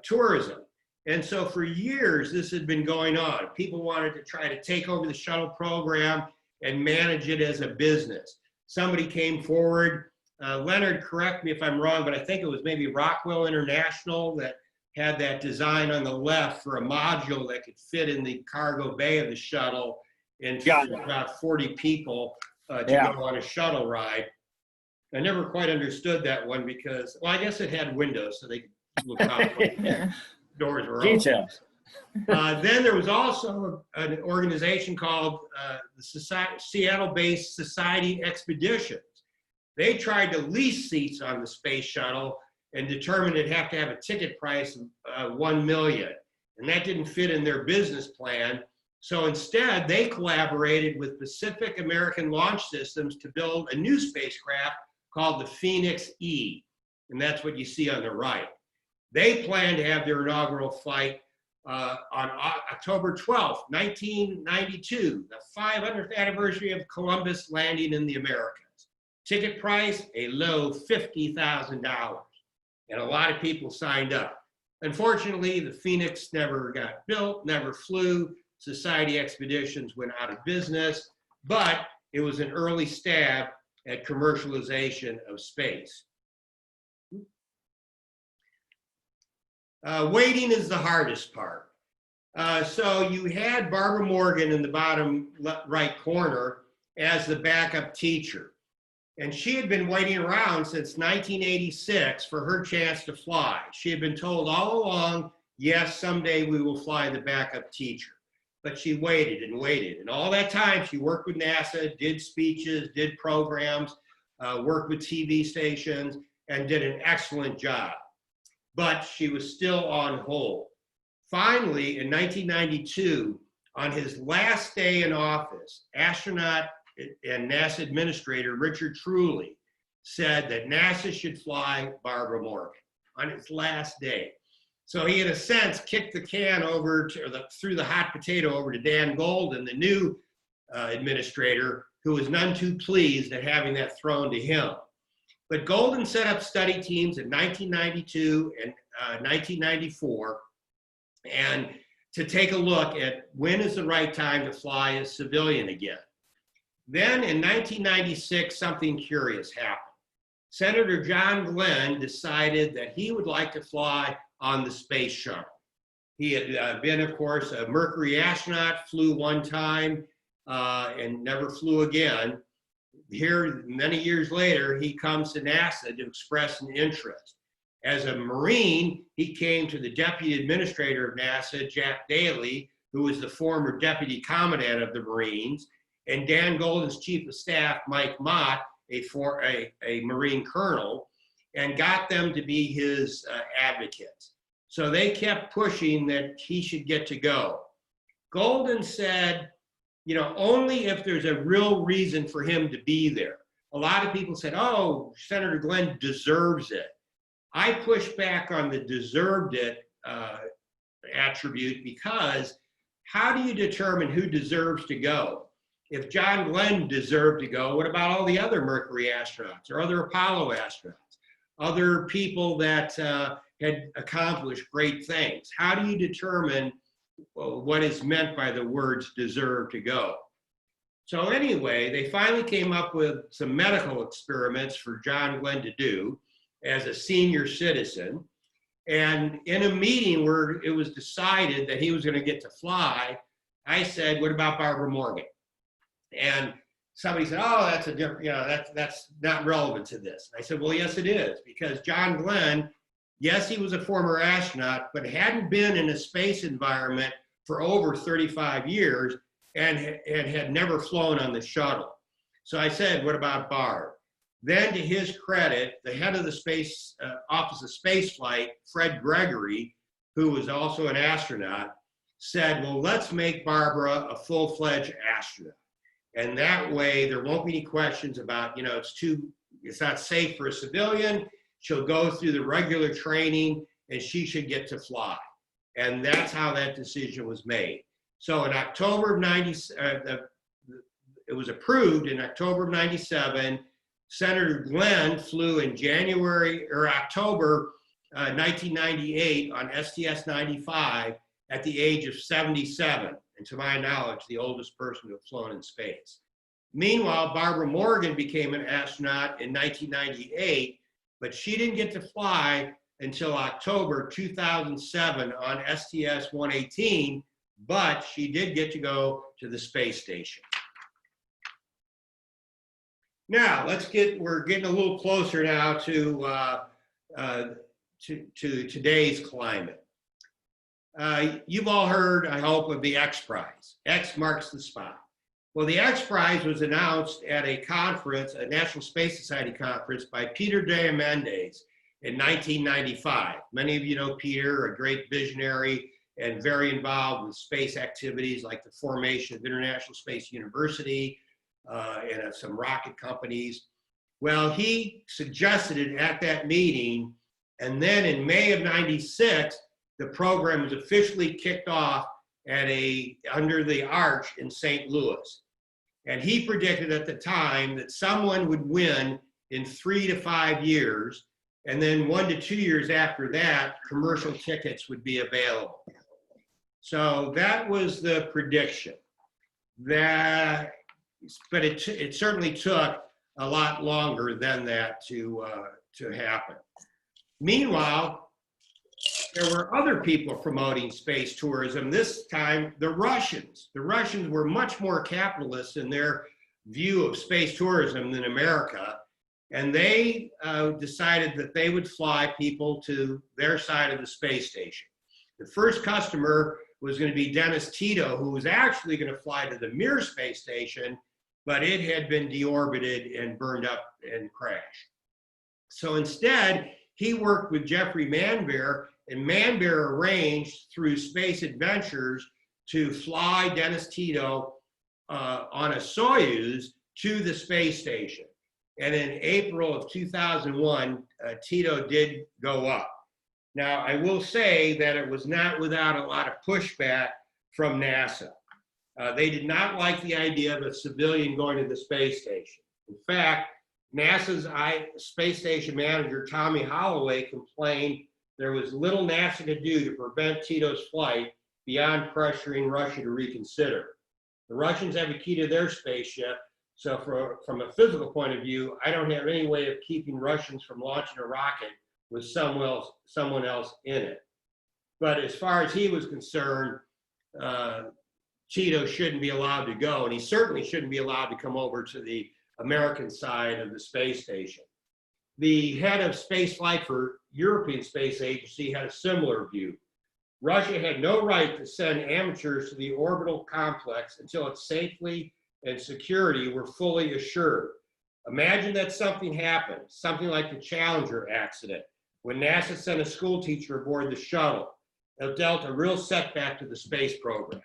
tourism. And so for years, this had been going on. People wanted to try to take over the shuttle program and manage it as a business. Somebody came forward, Leonard, correct me if I'm wrong, but I think it was maybe Rockwell International that had that design on the left for a module that could fit in the cargo bay of the shuttle and fit about 40 people to go on a shuttle ride. I never quite understood that one because, well, I guess it had windows so they could look out. Doors were open. Then there was also an organization called the Seattle-based Society Expeditions. They tried to lease seats on the space shuttle and determined it'd have to have a ticket price of $1 million. And that didn't fit in their business plan. So instead, they collaborated with Pacific American Launch Systems to build a new spacecraft called the Phoenix E. And that's what you see on the right. They plan to have their inaugural flight on October 12th, 1992, the 500th anniversary of Columbus landing in the Americas. Ticket price, a low $50,000. And a lot of people signed up. Unfortunately, the Phoenix never got built, never flew. Society Expeditions went out of business, but it was an early stab at commercialization of space. Waiting is the hardest part. So you had Barbara Morgan in the bottom right corner as the backup teacher. And she had been waiting around since 1986 for her chance to fly. She had been told all along, yes, someday we will fly the backup teacher. but she waited and waited. And all that time, she worked with NASA, did speeches, did programs, worked with TV stations, and did an excellent job. But she was still on hold. Finally, in 1992, on his last day in office, astronaut and NASA administrator Richard Truly said that NASA should fly Barbara Morgan on his last day. So he, in a sense, kicked the can over to, threw the hot potato over to Dan Golden, the new administrator, who was none too pleased at having that thrown to him. But Golden set up study teams in 1992 and 1994, and to take a look at when is the right time to fly a civilian again. Then in 1996, something curious happened. Senator John Glenn decided that he would like to fly on the space shuttle. He had been, of course, a Mercury astronaut, flew one time and never flew again. Here, many years later, he comes to NASA to express an interest. As a Marine, he came to the Deputy Administrator of NASA, Jack Daly, who was the former Deputy Commandant of the Marines, and Dan Golden's Chief of Staff, Mike Mott, a Marine Colonel, and got them to be his advocates. So they kept pushing that he should get to go. Golden said, you know, only if there's a real reason for him to be there. A lot of people said, oh, Senator Glenn deserves it. I pushed back on the deserved it attribute, because how do you determine who deserves to go? If John Glenn deserved to go, what about all the other Mercury astronauts or other Apollo astronauts, other people that had accomplished great things? How do you determine what is meant by the words deserve to go? So anyway, they finally came up with some medical experiments for John Glenn to do as a senior citizen. And in a meeting where it was decided that he was going to get to fly, I said, what about Barbara Morgan? And somebody said, oh, that's a different, you know, that's not relevant to this. I said, well, yes, it is, because John Glenn, yes, he was a former astronaut, but hadn't been in a space environment for over 35 years and had never flown on the shuttle. So I said, what about Barb? Then, to his credit, the head of the Space Office of Spaceflight, Fred Gregory, who was also an astronaut, said, well, let's make Barbara a full-fledged astronaut. And that way, there won't be any questions about, you know, it's not safe for a civilian. She'll go through the regular training and she should get to fly. And that's how that decision was made. So in October of it was approved in October of 97. Senator Glenn flew in January or October 1998 on STS-95 at the age of 77. And to my knowledge, the oldest person to have flown in space. Meanwhile, Barbara Morgan became an astronaut in 1998, but she didn't get to fly until October 2007 on STS-118, but she did get to go to the space station. Now, we're getting a little closer now to today's climate. You've all heard, I hope, of the X Prize. X marks the spot. Well, the X Prize was announced at a conference, a National Space Society conference, by Peter Diamandis in 1995. Many of you know Peter, a great visionary and very involved with space activities like the formation of International Space University and some rocket companies. Well, he suggested it at that meeting, and then in May of 96, the program was officially kicked off at under the arch in St. Louis. And he predicted at the time that someone would win in 3 to 5 years, and then 1 to 2 years after that, commercial tickets would be available. So that was the prediction. But it certainly took a lot longer than that to happen. Meanwhile, there were other people promoting space tourism. This time, the Russians. The Russians were much more capitalist in their view of space tourism than America. And they decided that they would fly people to their side of the space station. The first customer was going to be Dennis Tito, who was actually going to fly to the Mir space station, but it had been deorbited and burned up and crashed. So instead, he worked with Jeffrey Manbear, and Manbear arranged through Space Adventures to fly Dennis Tito on a Soyuz to the space station. And in April of 2001, Tito did go up. Now, I will say that it was not without a lot of pushback from NASA. They did not like the idea of a civilian going to the space station. In fact, NASA's space station manager, Tommy Holloway, complained there was little NASA could do to prevent Tito's flight beyond pressuring Russia to reconsider. The Russians have a key to their spaceship, so from a physical point of view, I don't have any way of keeping Russians from launching a rocket with someone else in it. But as far as he was concerned, Tito shouldn't be allowed to go, and he certainly shouldn't be allowed to come over to the American side of the space station. The head of spaceflight for European Space Agency had a similar view. Russia had no right to send amateurs to the orbital complex until its safety and security were fully assured. Imagine that something happened, something like the Challenger accident, when NASA sent a school teacher aboard the shuttle. It dealt a real setback to the space program.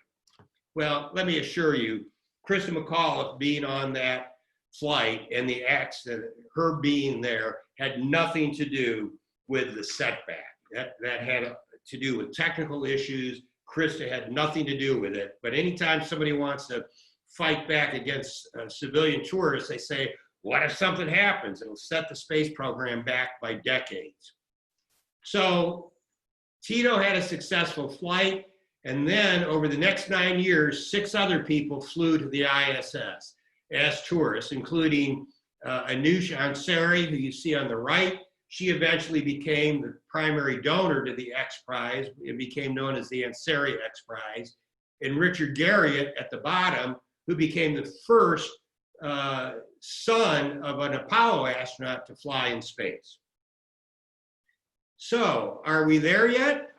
Well, let me assure you, Krista McAuliffe being on that flight and the accident, her being there, had nothing to do with the setback. That had to do with technical issues. Krista had nothing to do with it. But anytime somebody wants to fight back against civilian tourists, they say, what if something happens? It'll set the space program back by decades. So Tito had a successful flight, and then over the next 9 years, 6 other people flew to the ISS as tourists, including Anoush Ansari, who you see on the right. She eventually became the primary donor to the X Prize. It became known as the Ansari X Prize. And Richard Garriott at the bottom, who became the first son of an Apollo astronaut to fly in space. So, are we there yet?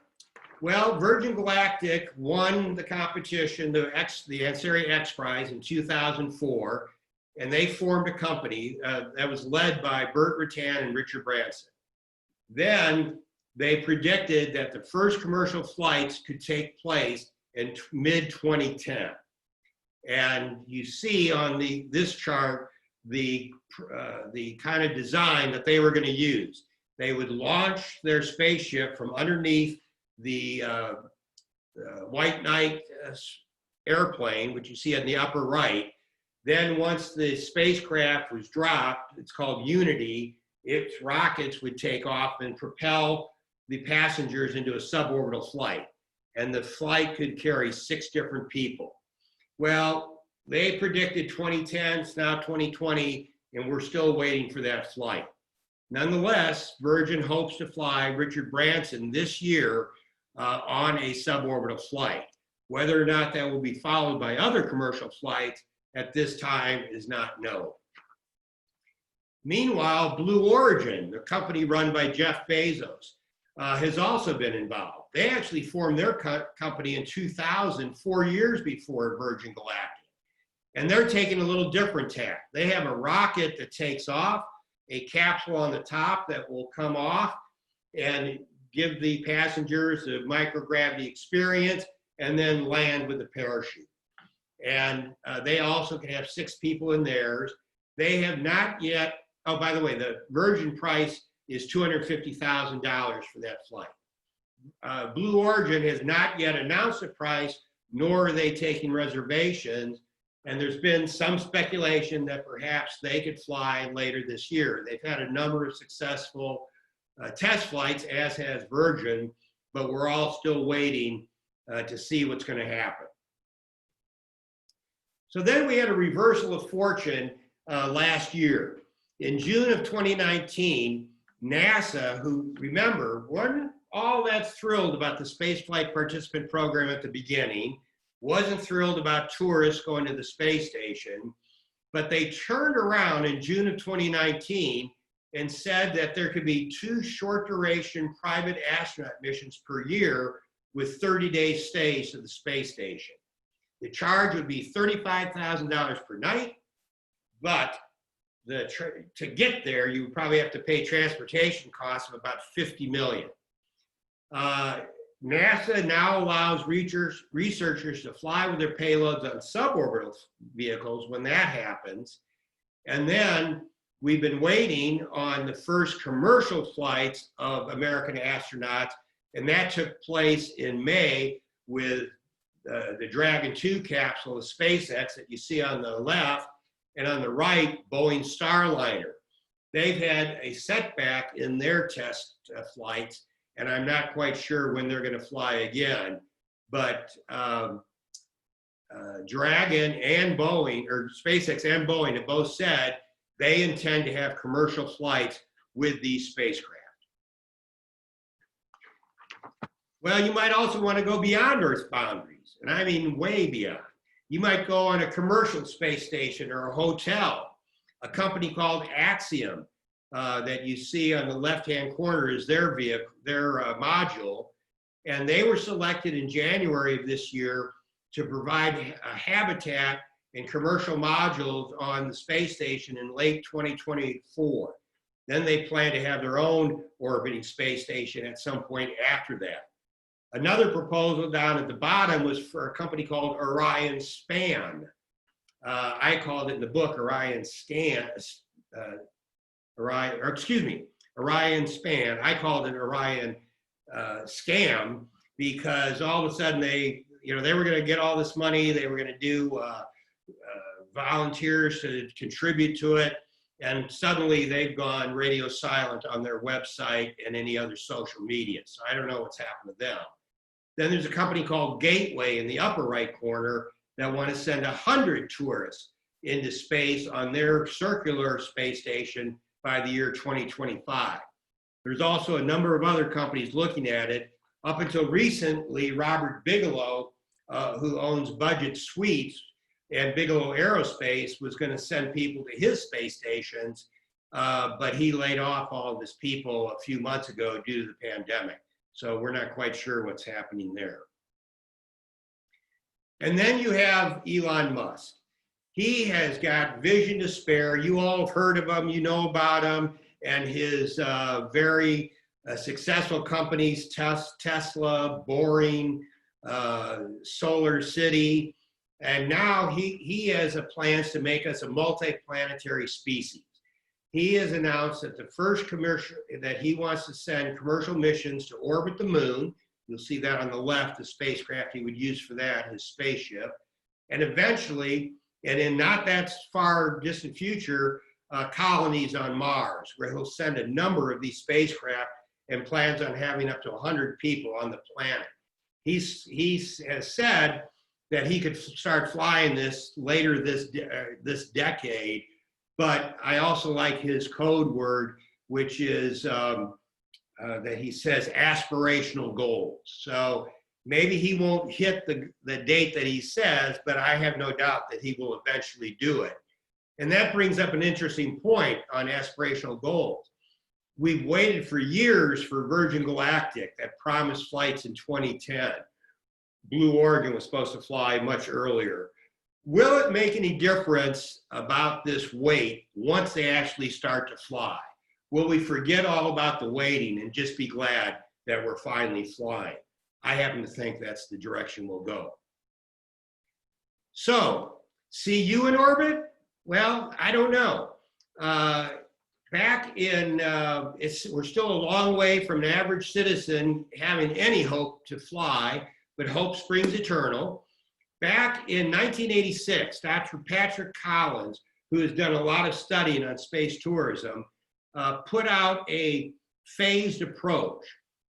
Well, Virgin Galactic won the competition, the Ansari X Prize in 2004, and they formed a company that was led by Burt Rutan and Richard Branson. Then they predicted that the first commercial flights could take place in mid-2010. And you see on this chart the kind of design that they were going to use. They would launch their spaceship from underneath the White Knight airplane, which you see in the upper right. Then once the spacecraft was dropped, it's called Unity, its rockets would take off and propel the passengers into a suborbital flight. And the flight could carry 6 different people. Well, they predicted 2010, it's now 2020, and we're still waiting for that flight. Nonetheless, Virgin hopes to fly Richard Branson this year on a suborbital flight. Whether or not that will be followed by other commercial flights at this time is not known. Meanwhile, Blue Origin, the company run by Jeff Bezos, has also been involved. They actually formed their company in 2000, 4 years before Virgin Galactic. And they're taking a little different tack. They have a rocket that takes off, a capsule on the top that will come off and give the passengers a microgravity experience, and then land with a parachute. And they also can have 6 people in theirs. They have not yet, oh, by the way, the Virgin price is $250,000 for that flight. Blue Origin has not yet announced a price, nor are they taking reservations. And there's been some speculation that perhaps they could fly later this year. They've had a number of successful test flights, as has Virgin, but we're all still waiting to see what's going to happen. So then we had a reversal of fortune last year. In June of 2019, NASA, who, remember, wasn't all that thrilled about the spaceflight participant program at the beginning, wasn't thrilled about tourists going to the space station, but they turned around in June of 2019 and said that there could be 2 short duration private astronaut missions per year with 30-day stays to the space station. The charge would be $35,000 per night, but to get there, you would probably have to pay transportation costs of about $50 million. NASA now allows researchers to fly with their payloads on suborbital vehicles when that happens. And then we've been waiting on the first commercial flights of American astronauts, and that took place in May with the Dragon 2 capsule of SpaceX that you see on the left, and on the right, Boeing Starliner. They've had a setback in their test flights, and I'm not quite sure when they're going to fly again. But Dragon and Boeing, or SpaceX and Boeing, have both said they intend to have commercial flights with these spacecraft. Well, you might also want to go beyond Earth's boundaries, and I mean way beyond. You might go on a commercial space station or a hotel. A company called Axiom that you see on the left-hand corner is their vehicle, their module, and they were selected in January of this year to provide a habitat and commercial modules on the space station in late 2024. Then they plan to have their own orbiting space station at some point after that. Another proposal down at the bottom was for a company called Orion Span. I called it in the book Orion Span. Orion Span. I called it Orion Scam, because all of a sudden they were going to get all this money. They were going to do volunteers to contribute to it, and suddenly they've gone radio silent on their website and any other social media. So I don't know what's happened to them. Then there's a company called Gateway in the upper right corner that want to send 100 tourists into space on their circular space station by the year 2025. There's also a number of other companies looking at it. Up until recently, Robert Bigelow, who owns Budget Suites and Bigelow Aerospace, was going to send people to his space stations, but he laid off all of his people a few months ago due to the pandemic. So we're not quite sure what's happening there. And then you have Elon Musk. He has got vision to spare. You all have heard of him, you know about him, and his very successful companies, Tesla, Boring, Solar City, and now he has plans to make us a multi-planetary species. He has announced that the first that he wants to send commercial missions to orbit the moon. You'll see that on the left, the spacecraft he would use for that, his spaceship. And eventually, and in not that far distant future, colonies on Mars, where he'll send a number of these spacecraft and plans on having up to 100 people on the planet. He has said that he could start flying this later this decade, but I also like his code word, which is that he says aspirational goals. So maybe he won't hit the date that he says, but I have no doubt that he will eventually do it. And that brings up an interesting point on aspirational goals. We've waited for years for Virgin Galactic that promised flights in 2010. Blue Origin was supposed to fly much earlier. Will it make any difference about this wait once they actually start to fly? Will we forget all about the waiting and just be glad that we're finally flying? I happen to think that's the direction we'll go. So, see you in orbit? Well, I don't know. Back in, we're still a long way from an average citizen having any hope to fly, but hope springs eternal. Back in 1986, Dr. Patrick Collins, who has done a lot of studying on space tourism, put out a phased approach.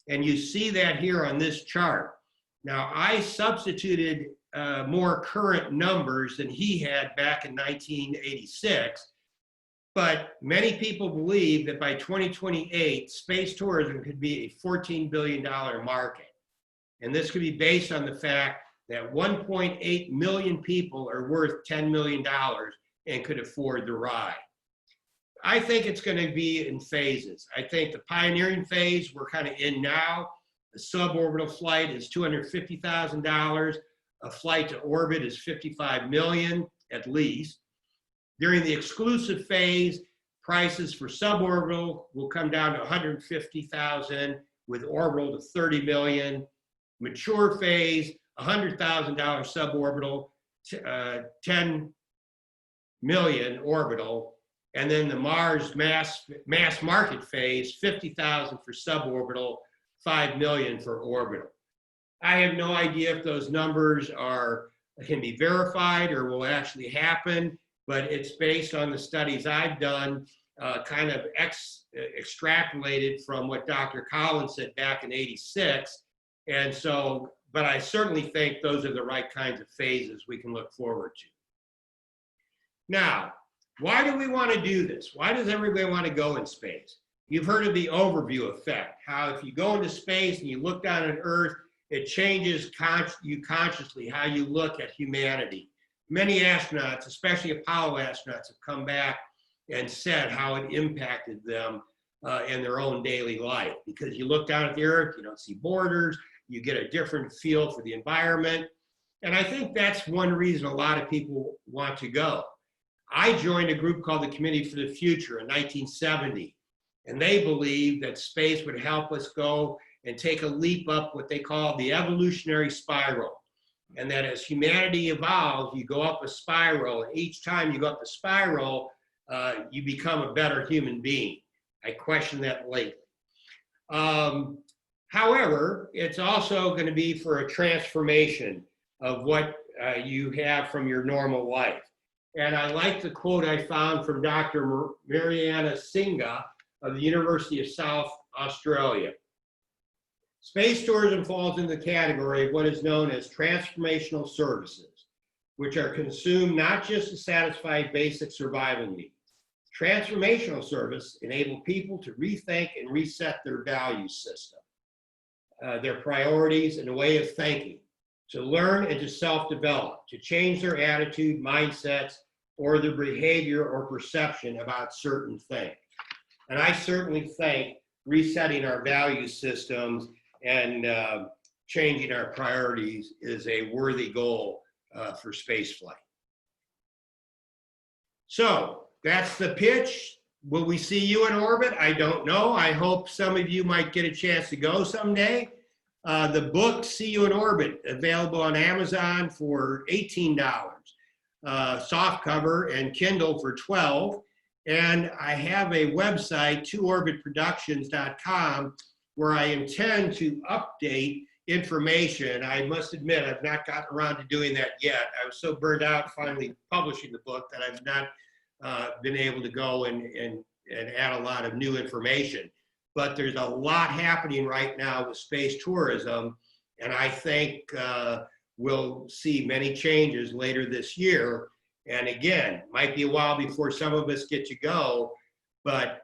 And you see that here on this chart. Now, I substituted more current numbers than he had back in 1986, but many people believe that by 2028, space tourism could be a $14 billion market. And this could be based on the fact that 1.8 million people are worth $10 million and could afford the ride. I think it's going to be in phases. I think the pioneering phase we're kind of in now, A suborbital flight is $250,000. A flight to orbit is $55 million at least. During the exclusive phase, prices for suborbital will come down to $150,000, with orbital to $30 million. Mature phase, $100,000 suborbital, $10 million orbital, and then the Mars mass market phase, $50,000 for suborbital, $5 million for orbital. I have no idea if those numbers can be verified or will actually happen, but it's based on the studies I've done, kind of extrapolated from what Dr. Collins said back in '86. And so, but I certainly think those are the right kinds of phases we can look forward to. Now, why do we want to do this? Why does everybody want to go in space? You've heard of the overview effect, how if you go into space and you look down at Earth, it changes you consciously how you look at humanity. Many astronauts, especially Apollo astronauts, have come back and said how it impacted them in their own daily life. Because you look down at the Earth, you don't see borders, you get a different feel for the environment. And I think that's one reason a lot of people want to go. I joined a group called the Committee for the Future in 1970, and they believed that space would help us go and take a leap up what they call the evolutionary spiral. And that as humanity evolves, you go up a spiral, and each time you go up the spiral, you become a better human being. I question that lately. However, it's also going to be for a transformation of what you have from your normal life. And I like the quote I found from Dr. Mariana Singha of the University of South Australia. Space tourism falls in the category of what is known as transformational services, which are consumed not just to satisfy basic survival needs. Transformational service enable people to rethink and reset their value system, their priorities and a way of thinking, to learn and to self-develop, to change their attitude, mindsets, or their behavior or perception about certain things. And I certainly think resetting our value systems and changing our priorities is a worthy goal for spaceflight. So that's the pitch. Will we see you in orbit? I don't know. I hope some of you might get a chance to go someday. The book, See You in Orbit, available on Amazon for $18, softcover, and Kindle for $12. And I have a website, ToOrbitProductions.com, where I intend to update information. I must admit, I've not gotten around to doing that yet. I was so burned out finally publishing the book that I've not been able to go and add a lot of new information. But there's a lot happening right now with space tourism, and I think we'll see many changes later this year. And again, might be a while before some of us get to go, but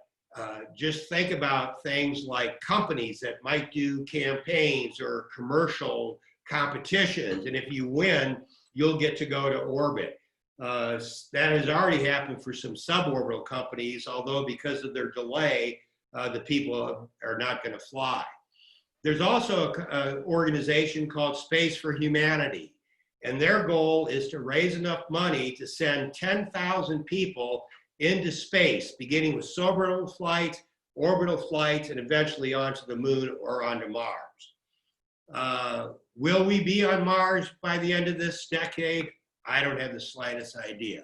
just think about things like companies that might do campaigns or commercial competitions, and if you win, you'll get to go to orbit. That has already happened for some suborbital companies, although because of their delay, the people are not going to fly. There's also an organization called Space for Humanity, and their goal is to raise enough money to send 10,000 people into space, beginning with suborbital flights, orbital flights, and eventually onto the moon or onto Mars. Will we be on Mars by the end of this decade? I don't have the slightest idea.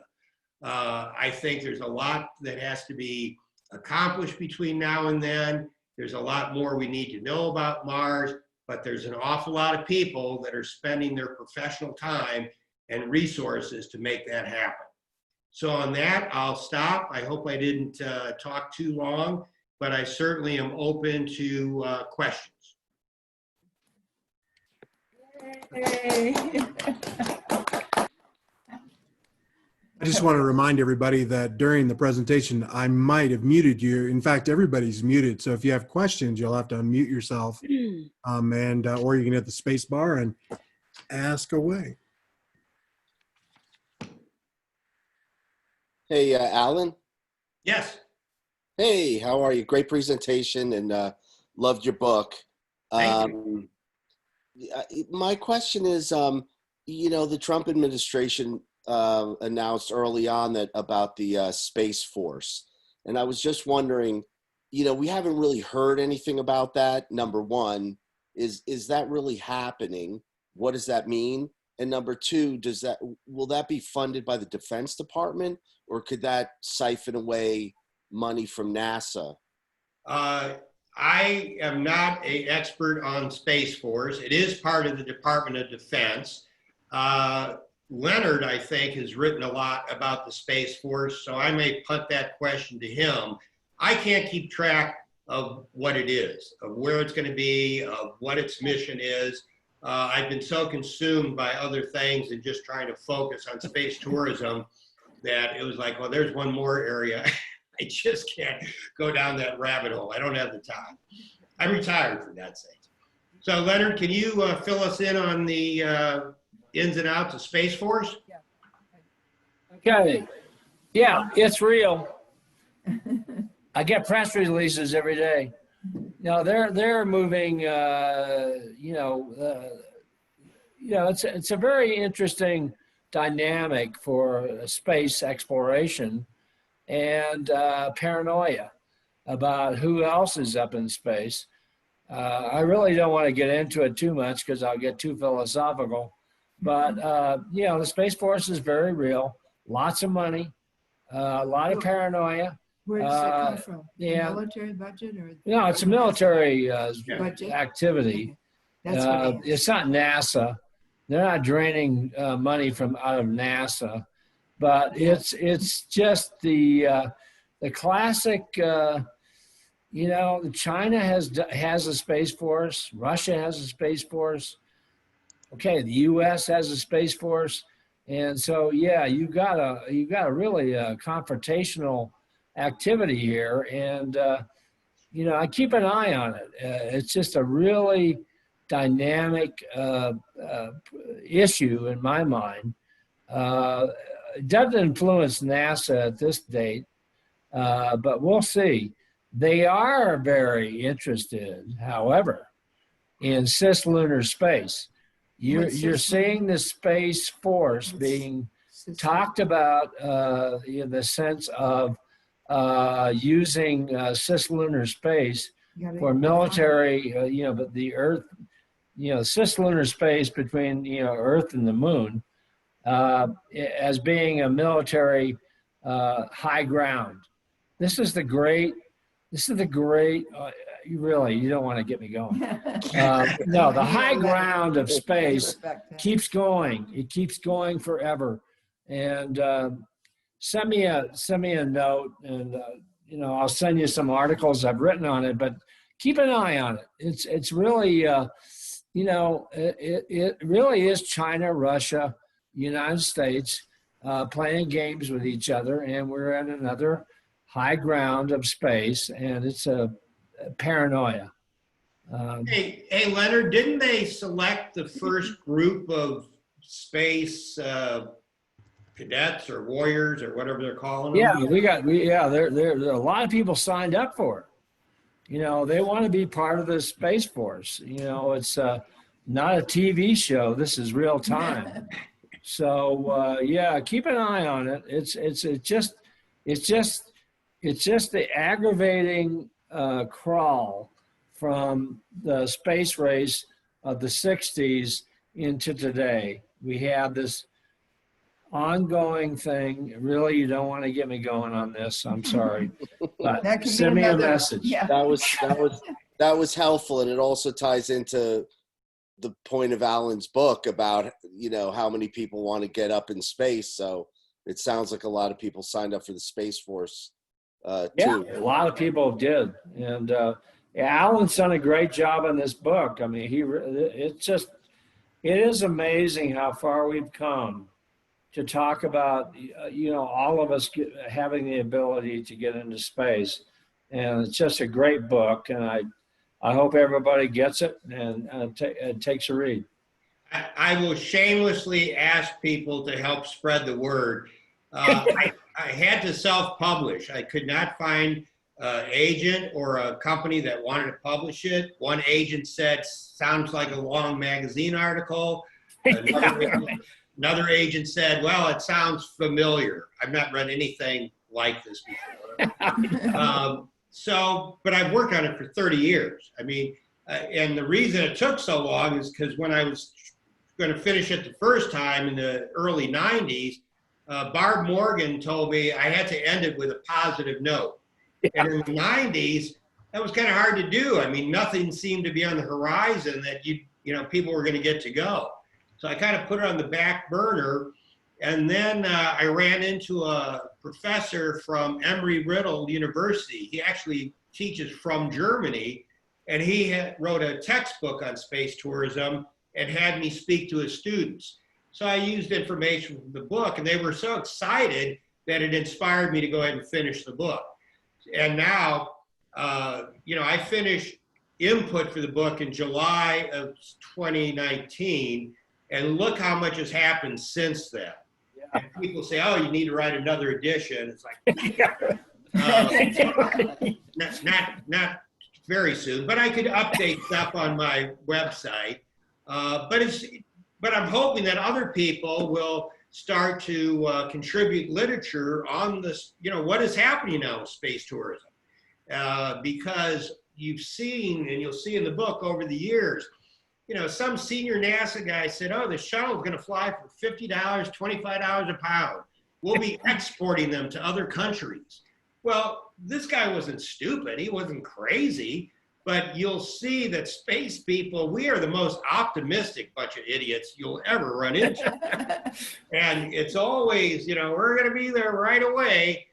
I think there's a lot that has to be accomplished between now and then. There's a lot more we need to know about Mars, but there's an awful lot of people that are spending their professional time and resources to make that happen. So on that, I'll stop. I hope I didn't talk too long, but I certainly am open to questions. Yay. I just want to remind everybody that during the presentation, I might have muted you. In fact, everybody's muted. So if you have questions, you'll have to unmute yourself, or you can hit the space bar and ask away. Hey, Alan. Yes. Hey, how are you? Great presentation, and loved your book. Thank you. My question is, the Trump administration announced early on that about the Space Force. And I was just wondering, we haven't really heard anything about that. Number one, is that really happening? What does that mean? And number two, will that be funded by the Defense Department, or could that siphon away money from NASA? I am not an expert on Space Force. It is part of the Department of Defense. Leonard, I think, has written a lot about the Space Force, so I may punt that question to him. I can't keep track of what it is, of where it's going to be, of what its mission is. I've been so consumed by other things and just trying to focus on space tourism that it was like, well, there's one more area. I just can't go down that rabbit hole. I don't have the time. I'm retired for that sake. So Leonard, can you fill us in on the ins and outs of Space Force? Okay. Yeah, it's real. I get press releases every day. They're moving. It's a very interesting dynamic for space exploration and paranoia about who else is up in space. I really don't want to get into it too much because I'll get too philosophical. But the Space Force is very real. Lots of money, a lot of paranoia. Where does that come from? Yeah. The military budget or? No, it's a military budget? activity. Okay. That's what it is. It's not NASA. They're not draining money from out of NASA, but it's just the classic. China has a space force. Russia has a space force. Okay, the U.S. has a space force, and so you got a really confrontational activity here, and I keep an eye on it. It's just a really dynamic issue in my mind. It doesn't influence NASA at this date, but we'll see. They are very interested, however, in cislunar space. You're seeing the Space Force being talked about in the sense of using cislunar space for military, but the Earth, cislunar space between, Earth and the moon as being a military high ground. This is the great, you don't want to get me going. No, the high ground of space keeps going. It keeps going forever. And send me a note, and I'll send you some articles I've written on it. But keep an eye on it. It's really it really is China, Russia, United States playing games with each other, and we're at another high ground of space, and it's a paranoia. Hey, Leonard, didn't they select the first group of space cadets or warriors or whatever they're calling them? Yeah, there are a lot of people signed up for it. They want to be part of the Space Force. It's not a TV show. This is real time. So keep an eye on it. It's just the aggravating crawl from the space race of the 60s into today. We have this ongoing thing. Really, you don't want to get me going on this. I'm sorry, but send me a message. Yeah. That was helpful, and it also ties into the point of Alan's book about how many people want to get up in space. So it sounds like a lot of people signed up for the Space Force. Too. A lot of people did, and Alan's done a great job on this book. I mean, it is amazing how far we've come to talk about, all of us having the ability to get into space, and it's just a great book, and I hope everybody gets it and takes a read. I will shamelessly ask people to help spread the word. I had to self-publish. I could not find agent or a company that wanted to publish it. One agent said, sounds like a long magazine article. Another agent said, well, it sounds familiar. I've not read anything like this before. But I've worked on it for 30 years. I mean, and the reason it took so long is because when I was going to finish it the first time in the early 90s, Barb Morgan told me I had to end it with a positive note. And in the 90s, that was kind of hard to do. I mean, nothing seemed to be on the horizon that people were going to get to go. So I kind of put it on the back burner. And then I ran into a professor from Embry-Riddle University. He actually teaches from Germany. And he wrote a textbook on space tourism and had me speak to his students. So I used information from the book, and they were so excited that it inspired me to go ahead and finish the book. And now, I finished input for the book in July of 2019, and look how much has happened since then. Yeah. And people say, oh, you need to write another edition. It's like, not very soon, but I could update stuff on my website. But I'm hoping that other people will start to contribute literature on this, what is happening now with space tourism. Because you've seen, and you'll see in the book over the years, some senior NASA guy said, oh, the shuttle is going to fly for $50, $25 a pound. We'll be exporting them to other countries. Well, this guy wasn't stupid. He wasn't crazy. But you'll see that space people, we are the most optimistic bunch of idiots you'll ever run into. And it's always, we're going to be there right away.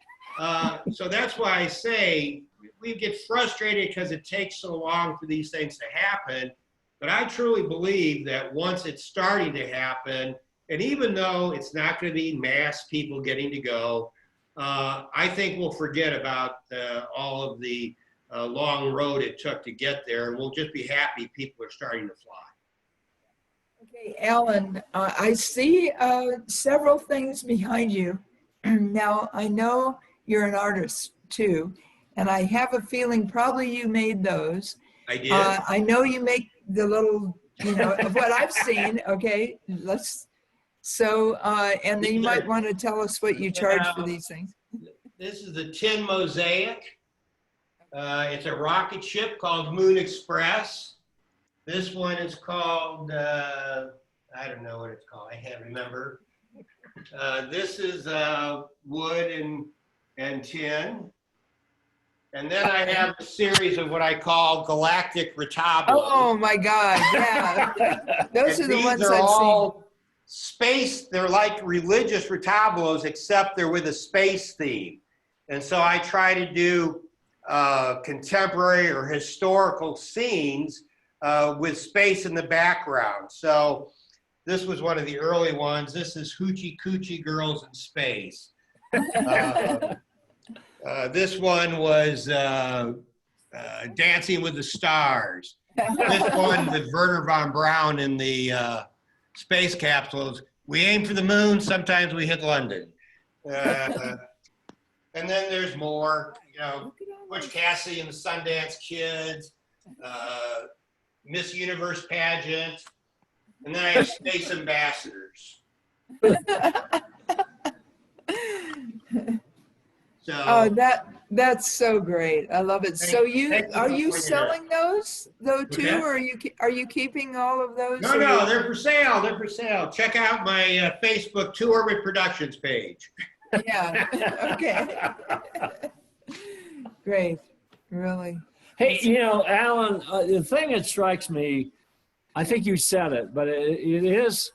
So that's why I say we get frustrated because it takes so long for these things to happen. But I truly believe that once it's starting to happen, and even though it's not going to be mass people getting to go, I think we'll forget about all of the long road it took to get there, and we'll just be happy people are starting to fly. Okay, Alan, I see several things behind you. Now, I know you're an artist too, and I have a feeling probably you made those. I did. I know you make the little, of what I've seen, okay? And then you might want to tell us what you charge for these things. This is the tin mosaic. It's a rocket ship called Moon Express. This one is called, I don't know what it's called. I can't remember. This is wood and tin. And then I have a series of what I call Galactic retablos. Oh my God, yeah. Those are the ones These are I've all space. They're like religious retablos, except they're with a space theme. And so I try to do contemporary or historical scenes with space in the background. So this was one of the early ones. This is Hoochie Coochie Girls in Space. This one was Dancing with the Stars. This one with Wernher von Braun in the space capsules. We aim for the moon, sometimes we hit London. And then there's more, Butch Cassidy and the Sundance Kids, Miss Universe pageant, and then I have Space Ambassadors. So, Oh, that's so great. I love it. So are you selling those though too, Okay. or are you keeping all of those? No, they're for sale. They're for sale. Check out my Facebook ToOrbit Productions page. Yeah. Okay. Great. Really. Hey, Alan, the thing that strikes me, I think you said it, but it is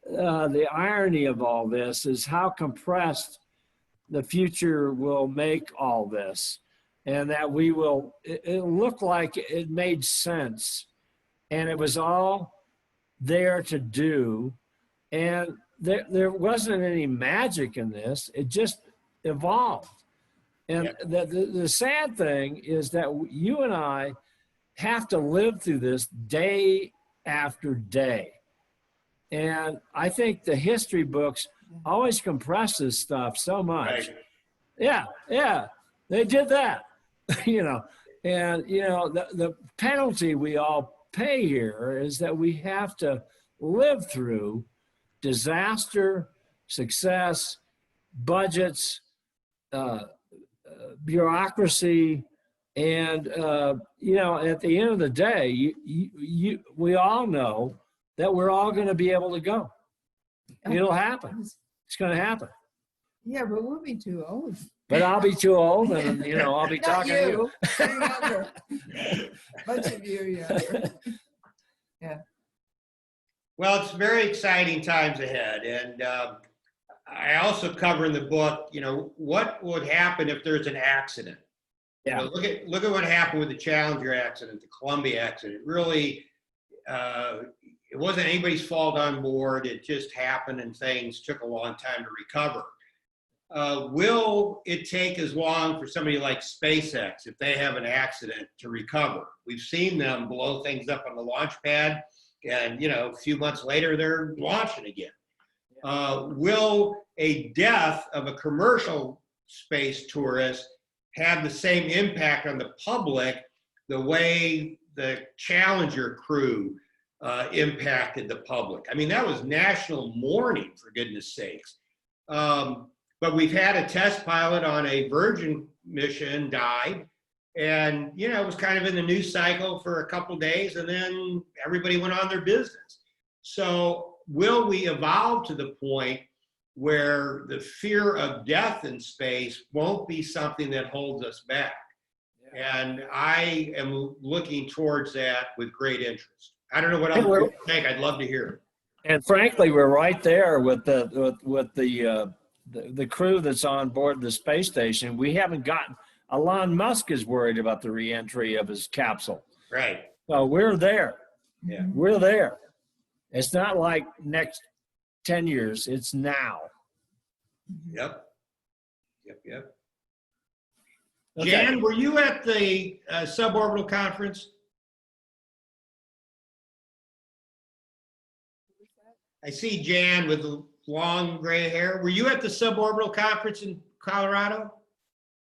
the irony of all this is how compressed the future will make all this, and that it looked like it made sense, and it was all there to do, and there wasn't any magic in this. It just evolved. And the sad thing is that you and I have to live through this day after day. And I think the history books always compress this stuff so much. Right. Yeah, they did that. you know, and you know the penalty we all pay here is that we have to live through disaster, success, budgets, bureaucracy, and you know, at the end of the day, we all know that we're all going to be able to go. It'll happen. It's going to happen. Yeah, but we'll be too old. But I'll be too old, and you know, I'll be Not talking to you. you. You're younger. Bunch of you are younger. Yeah. Well, it's very exciting times ahead. And I also cover in the book, you know, what would happen if there's an accident? Yeah. You know, look at what happened with the Challenger accident, the Columbia accident. Really, it wasn't anybody's fault on board. It just happened, and things took a long time to recover. Will it take as long for somebody like SpaceX, if they have an accident, to recover? We've seen them blow things up on the launch pad, and you know, a few months later, they're launching again. Will a death of a commercial space tourist have the same impact on the public the way the Challenger crew impacted the public? I mean, that was national mourning, for goodness sakes. But we've had a test pilot on a Virgin mission died, and you know, it was kind of in the news cycle for a couple days, and then everybody went on their business. So will we evolve to the point where the fear of death in space won't be something that holds us back? And I am looking towards that with great interest. I don't know what other people think. I'd love to hear it. And frankly, we're right there with the crew that's on board the space station. We haven't gotten. Elon Musk is worried about the reentry of his capsule. Right. So we're there. Yeah. We're there. It's not like next 10 years. It's now. Yep. Yep. Okay. Jan, were you at the suborbital conference? I see Jan with the long gray hair. Were you at the suborbital conference in Colorado?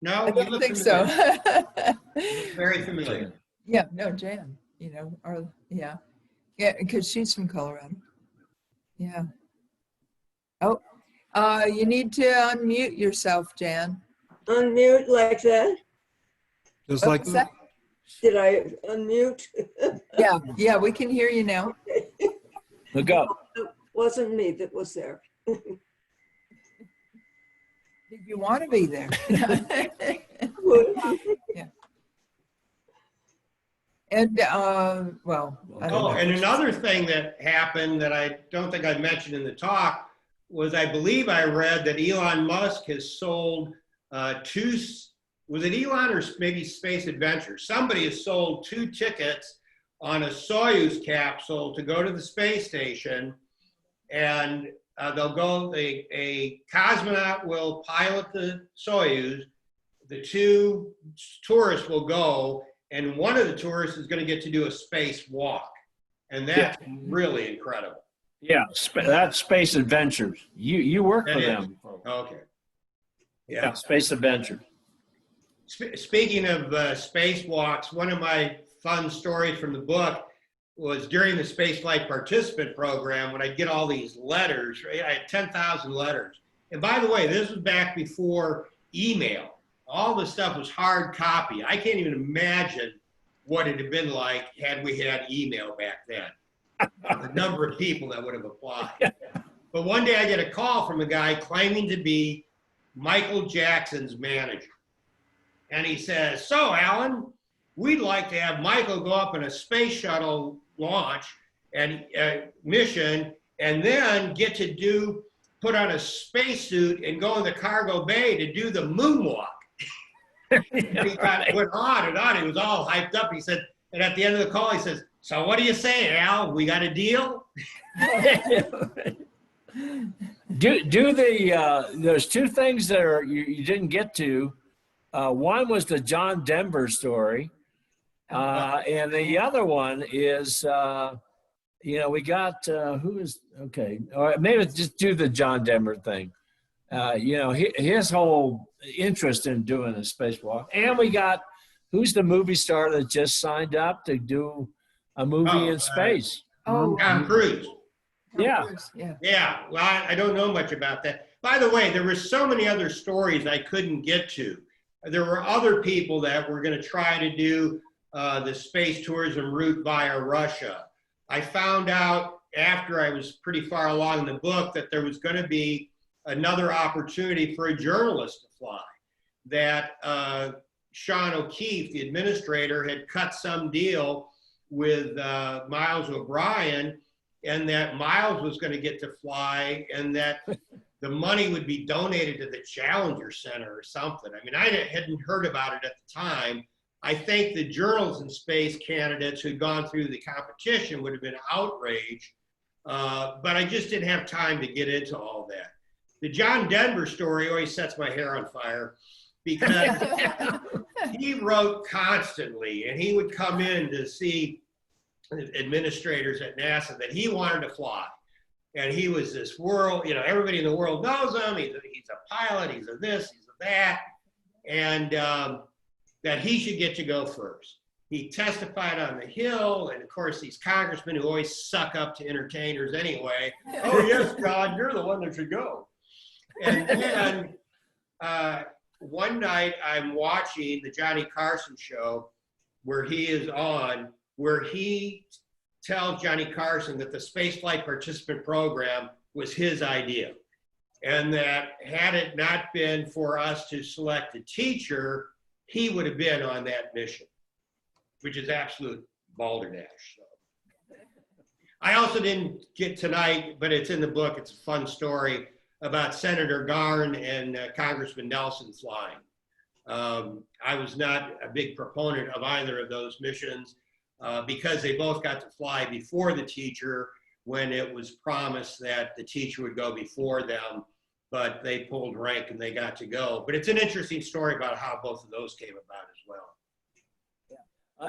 No, I don't think so. Very familiar. Yeah, no, Jan, you know, yeah, because she's from Colorado. Yeah. Oh, you need to unmute yourself, Jan. Unmute like that? Just like that. Did I unmute? Yeah, we can hear you now. Look up. It wasn't me that was there. Did you want to be there? Yeah. And well, I don't know. And another thing that happened that I don't think I mentioned in the talk was, I believe I read that Elon Musk has sold was it Elon or maybe Space Adventure? Somebody has sold 2 tickets on a Soyuz capsule to go to the space station, and they'll go, a cosmonaut will pilot the Soyuz, the 2 tourists will go, and one of the tourists is going to get to do a space walk. And that's really incredible. Yeah, that's Space Adventures. You work for them. Okay. Yeah, Space Adventures. Speaking of spacewalks, one of my fun stories from the book was during the spaceflight participant program, when I'd get all these letters. Right? I had 10,000 letters. And by the way, this was back before email. All the stuff was hard copy. I can't even imagine what it had been like had we had email back then. The number of people that would have applied. But one day I get a call from a guy claiming to be Michael Jackson's manager. And he says, "So, Alan, we'd like to have Michael go up in a space shuttle launch and mission, and then get to put on a spacesuit and go in the cargo bay to do the moonwalk." And he went on and on. He was all hyped up. He said, and at the end of the call, he says, "So what do you say, Al? We got a deal?" There's 2 things that you didn't get to. One was the John Denver story, and the other one is, we got or maybe just do the John Denver thing. His whole interest in doing a spacewalk, and we got who's the movie star that just signed up to do a movie in space? Oh, Tom Cruise. Yeah. Yeah. Yeah, well, I don't know much about that. By the way, there were so many other stories I couldn't get to. There were other people that were going to try to do the space tourism route via Russia. I found out after I was pretty far along in the book that there was going to be another opportunity for a journalist to fly. That Sean O'Keefe, the administrator, had cut some deal with Miles O'Brien, and that Miles was going to get to fly, and that the money would be donated to the Challenger Center or something. I mean, I hadn't heard about it at the time. I think the journalism space candidates who'd gone through the competition would have been outraged, but I just didn't have time to get into all that. The John Denver story always sets my hair on fire because he wrote constantly, and he would come in to see administrators at NASA that he wanted to fly. And he was this world, everybody in the world knows him. He's a pilot, he's a this, he's a that. And that he should get to go first. He testified on the Hill, and of course these congressmen who always suck up to entertainers anyway. Oh yes, John, you're the one that should go. And then one night I'm watching the Johnny Carson show where he is on, where he tells Johnny Carson that the spaceflight participant program was his idea. And that had it not been for us to select a teacher, he would have been on that mission, which is absolute balderdash. So. I also didn't get tonight, but it's in the book, it's a fun story about Senator Garn and Congressman Nelson flying. I was not a big proponent of either of those missions because they both got to fly before the teacher when it was promised that the teacher would go before them, but they pulled rank and they got to go. But it's an interesting story about how both of those came about as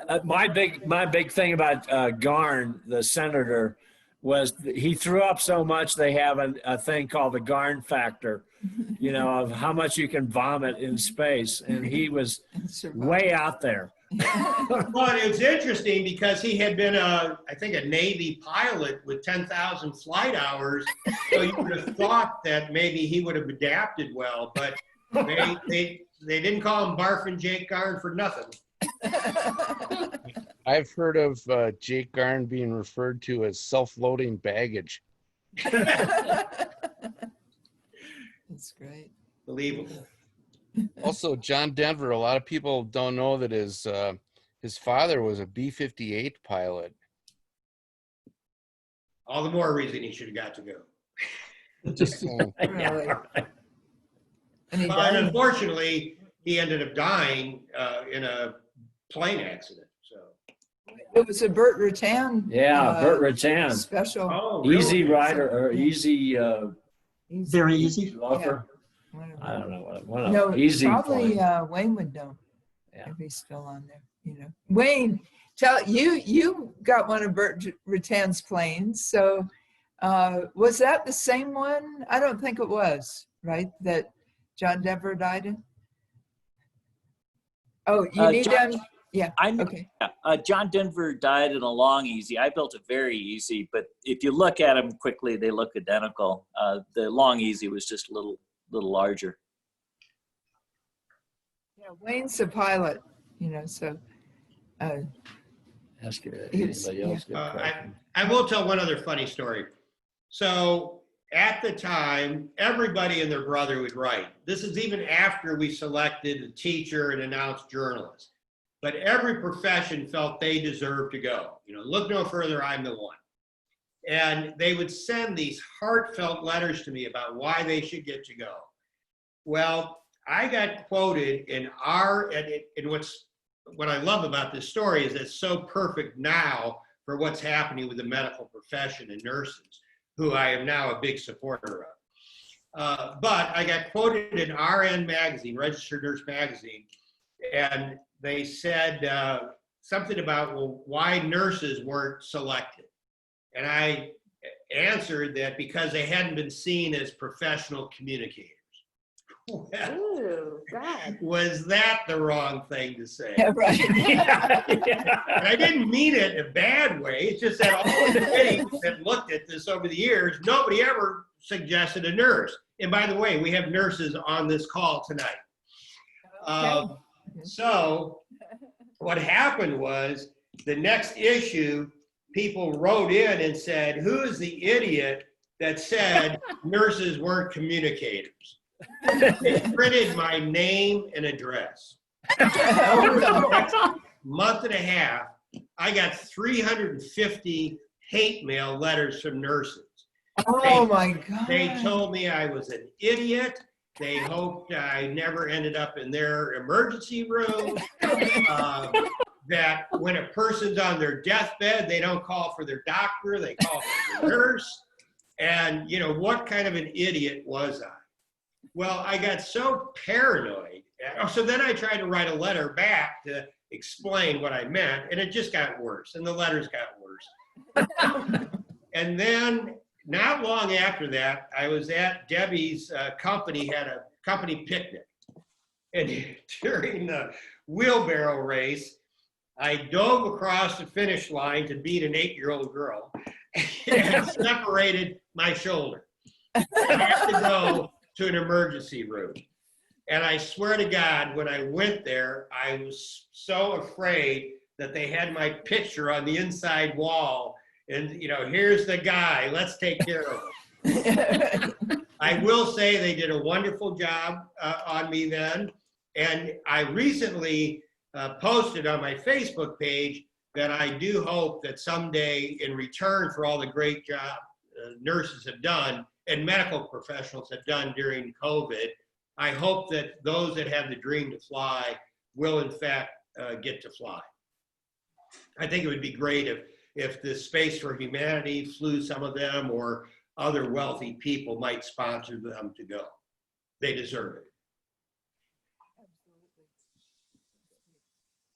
well. My big thing about Garn, the senator, was he threw up so much they have a thing called the Garn factor, of how much you can vomit in space, and he was way out there. Well, it was interesting because he had been I think a Navy pilot with 10,000 flight hours, so you would have thought that maybe he would have adapted well, but they didn't call him Barfin' Jake Garn for nothing. I've heard of Jake Garn being referred to as self-loading baggage. That's great. Believable. Also, John Denver, a lot of people don't know that his father was a B-58 pilot. All the more reason he should have got to go. Just saying. Really? And he Well, died? and unfortunately, he ended up dying in a plane accident. So. It was a Burt Rutan. Yeah, Burt Rutan. Special. Oh, really? Easy rider or easy Very easy. offer. Whatever. I don't know what No, easy probably point. Wayne would know Yeah. if he's still on there. Wayne, tell you got one of Burt Rutan's planes. So was that the same one? I don't think it was, right? That John Denver died in. Oh, you need John- them. Yeah. Okay. John Denver died in a long easy. I built a very easy, but if you look at them quickly, they look identical. The long easy was just a little larger. Yeah, Wayne's a pilot. So. Ask it. Yes, Anybody else got a I question? will tell one other funny story. So at the time, everybody and their brother would write. This is even after we selected a teacher and announced journalists. But every profession felt they deserved to go. Look no further, I'm the one. And they would send these heartfelt letters to me about why they should get to go. Well, I got quoted in what I love about this story is it's so perfect now for what's happening with the medical profession and nurses, who I am now a big supporter of. But I got quoted in RN magazine, Registered Nurse magazine, and they said something about, well, why nurses weren't selected. And I answered that because they hadn't been seen as professional communicators. Well, Ooh, God. was that the wrong thing to say? Yeah, right. And I didn't mean it in a bad way. It's just that all the committees that looked at this over the years, nobody ever suggested a nurse. And by the way, we have nurses on this call tonight. So what happened was the next issue, people wrote in and said, who is the idiot that said nurses weren't communicators? They printed my name and address. Over the next month and a half, I got 350 hate mail letters from nurses. Oh my God. They told me I was an idiot. They hoped I never ended up in their emergency room. That when a person's on their deathbed, they don't call for their doctor, they call for their nurse. And, you know, what kind of an idiot was I? Well, I got so paranoid. So then I tried to write a letter back to explain what I meant, and it just got worse, and the letters got worse. And then not long after that, I was at Debbie's company, had a company picnic. And during the wheelbarrow race, I dove across the finish line to beat an 8-year-old girl and separated my shoulder. I had to go to an emergency room. And I swear to God, when I went there, I was so afraid that they had my picture on the inside wall. And, you know, here's the guy, let's take care of him. I will say they did a wonderful job on me then. And I recently posted on my Facebook page that I do hope that someday, in return for all the great job nurses have done and medical professionals have done during COVID, I hope that those that have the dream to fly will in fact get to fly. I think it would be great if the Space for Humanity flew some of them, or other wealthy people might sponsor them to go. They deserve it.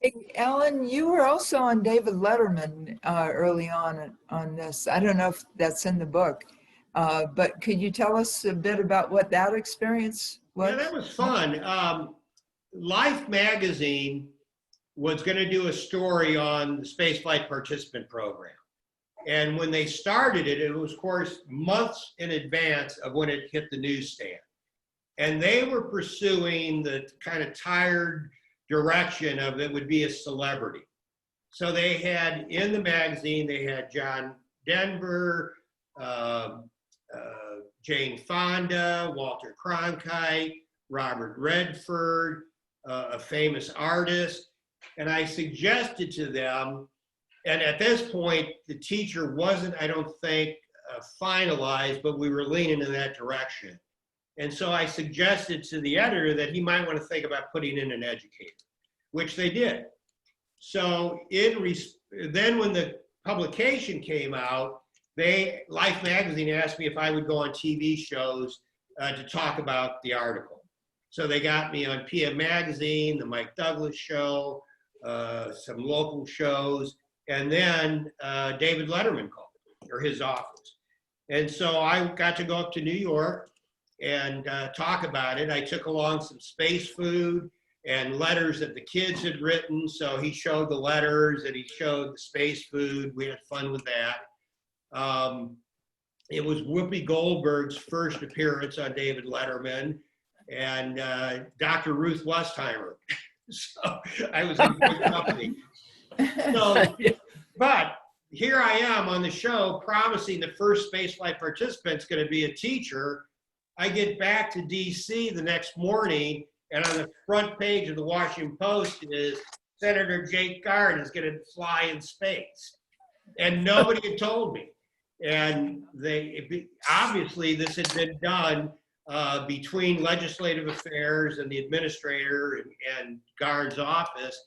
Hey, Alan, you were also on David Letterman early on this. I don't know if that's in the book, but could you tell us a bit about what that experience was? Yeah, that was fun. Life magazine was going to do a story on the spaceflight participant program. And when they started it, it was, of course, months in advance of when it hit the newsstand. And they were pursuing the kind of tired direction of it would be a celebrity. So they had in the magazine, they had John Denver, Jane Fonda, Walter Cronkite, Robert Redford, a famous artist. And I suggested to them, and at this point, the teacher wasn't, I don't think, finalized, but we were leaning in that direction. And so I suggested to the editor that he might want to think about putting in an educator, which they did. So then when the publication came out, Life magazine asked me if I would go on TV shows to talk about the article. So they got me on PM Magazine, the Mike Douglas Show, some local shows, and then David Letterman called, or his office. And so I got to go up to New York and talk about it. I took along some space food and letters that the kids had written. So he showed the letters and he showed the space food. We had fun with that. It was Whoopi Goldberg's first appearance on David Letterman, and Dr. Ruth Westheimer. So I was in good company. So, but here I am on the show promising the first spaceflight participant's going to be a teacher. I get back to DC the next morning, and on the front page of the Washington Post is Senator Jake Garn is going to fly in space. And nobody had told me. And obviously this had been done between legislative affairs and the administrator and Garn's office,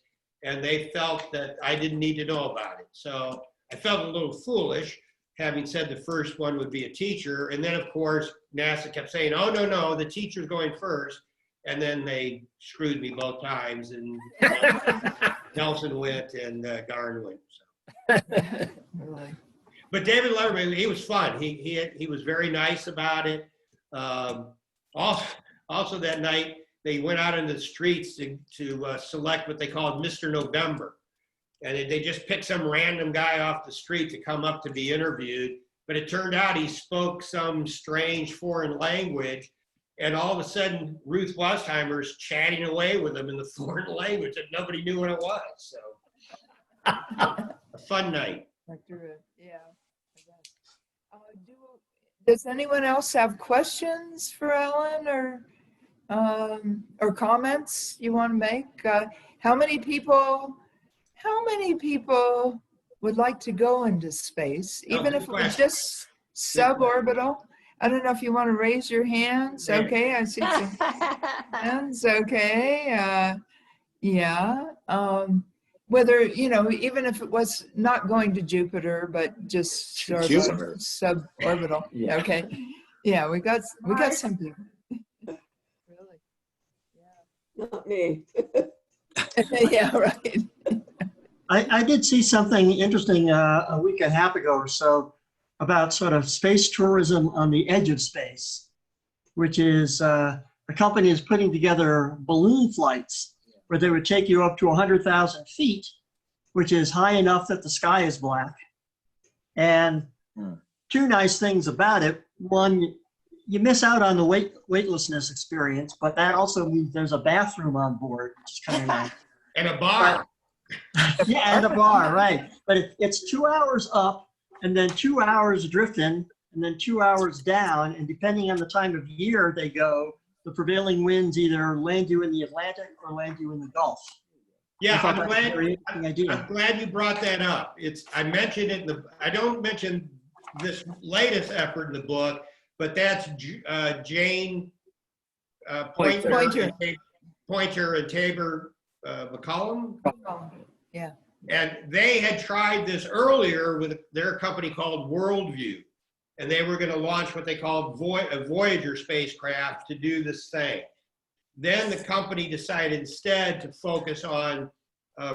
and they felt that I didn't need to know about it. So I felt a little foolish having said the first one would be a teacher. And then of course, NASA kept saying, oh, no, the teacher's going first. And then they screwed me both times, and Nelson went and Garn went. So. Really? But David Letterman, he was fun. He was very nice about it. Also that night, they went out in the streets to select what they called Mr. November. And they just picked some random guy off the street to come up to be interviewed. But it turned out he spoke some strange foreign language. And all of a sudden, Ruth Westheimer's chatting away with him in the foreign language and nobody knew what it was. So a fun night. Yeah. Does anyone else have questions for Alan or comments you want to make? How many people would like to go into space, even if it was just suborbital? I don't know if you want to raise your hands. Okay, I see some hands. Okay, yeah. Whether, even if it was not going to Jupiter, but just sort of suborbital. Yeah. Okay. Yeah, we got some people. Really? Not me. Yeah, right. I did see something interesting a week and a half ago or so about sort of space tourism on the edge of space, which is a company is putting together balloon flights where they would take you up to 100,000 feet, which is high enough that the sky is black. And two nice things about it. One, you miss out on the weightlessness experience, but that also means there's a bathroom on board, which is kind of nice. And a bar. Yeah, and a bar, right. But it's 2 hours up and then 2 hours drifting and then 2 hours down. And depending on the time of year they go, the prevailing winds either land you in the Atlantic or land you in the Gulf. Yeah, I thought I'm that was a very interesting idea. I'm glad you brought that up. I mentioned it I don't mention this latest effort in the book, but that's Jane Pointer and Tabor McCollum. Yeah. And they had tried this earlier with their company called Worldview. And they were going to launch what they called a Voyager spacecraft to do this thing. Then the company decided instead to focus on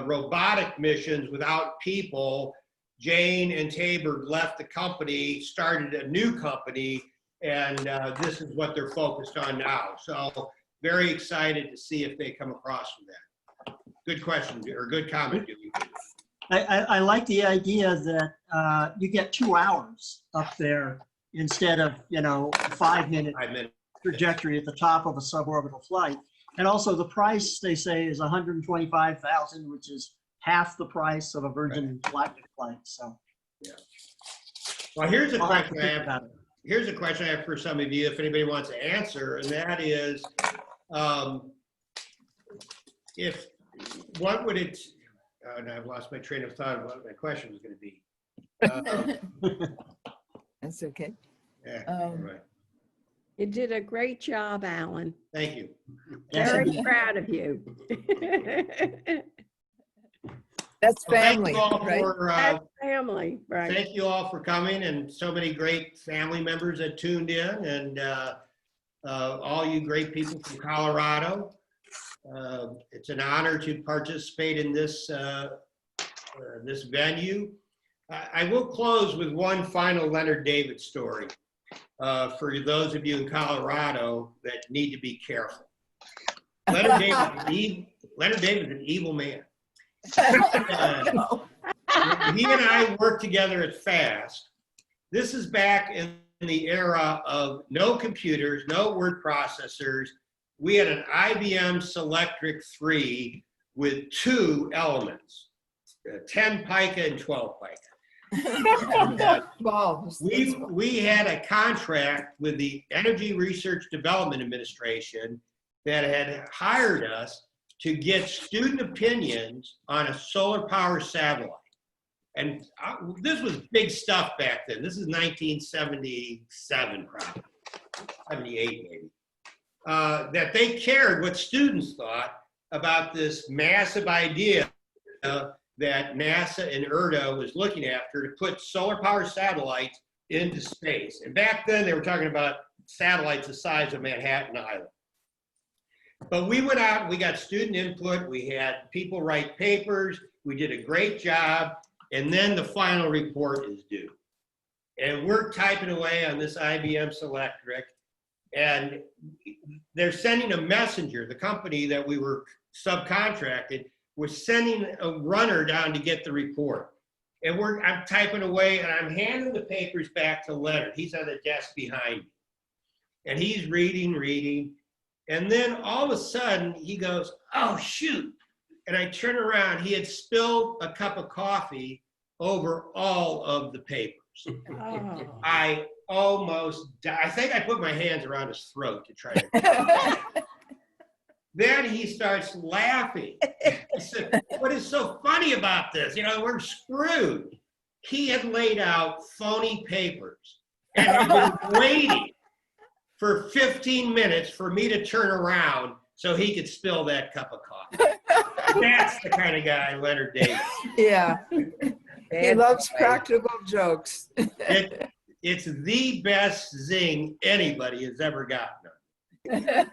robotic missions without people. Jane and Tabor left the company, started a new company, and this is what they're focused on now. So very excited to see if they come across with that. Good question, or good comment, Dewey. I like the idea that you get 2 hours up there instead of, a 5-minute trajectory at the top of a suborbital flight. And also the price, they say, is $125,000, which is half the price of a Virgin Galactic flight. So, yeah. Well, here's a question I have. Here's a question I have for some of you, if anybody wants to answer, and that is, what would it? And I've lost my train of thought of what my question was going to be. That's okay. Yeah, all right. You did a great job, Alan. Thank you. Very proud of you. That's family, Thank you all right? That's family, right? Thank you all for coming, and so many great family members that tuned in, and all you great people from Colorado. It's an honor to participate in this this venue. I will close with one final Leonard David story for those of you in Colorado that need to be careful. Leonard David is an evil man. He and I worked together at FAST. This is back in the era of no computers, no word processors. We had an IBM Selectric 3 with 2 elements, 10 pica and 12 pica. And, we had a contract with the Energy Research Development Administration that had hired us to get student opinions on a solar power satellite. And this was big stuff back then. This is 1977, probably, 78 maybe. That they cared what students thought about this massive idea that NASA and ERDA was looking after to put solar power satellites into space. And back then they were talking about satellites the size of Manhattan Island. But we went out and we got student input. We had people write papers. We did a great job. And then the final report is due. And we're typing away on this IBM Selectric. And they're sending a messenger. The company that we were subcontracted was sending a runner down to get the report. And I'm typing away and I'm handing the papers back to Leonard. He's on the desk behind me. And he's reading. And then all of a sudden he goes, oh, shoot. And I turn around, he had spilled a cup of coffee over all of the papers. Oh. I almost died. I think I put my hands around his throat to try to. Then he starts laughing. I said, what is so funny about this? You know, we're screwed. He had laid out phony papers and had been waiting for 15 minutes for me to turn around so he could spill that cup of coffee. That's the kind of guy Leonard Davis. Yeah. He loves practical jokes. It's the best zing anybody has ever gotten.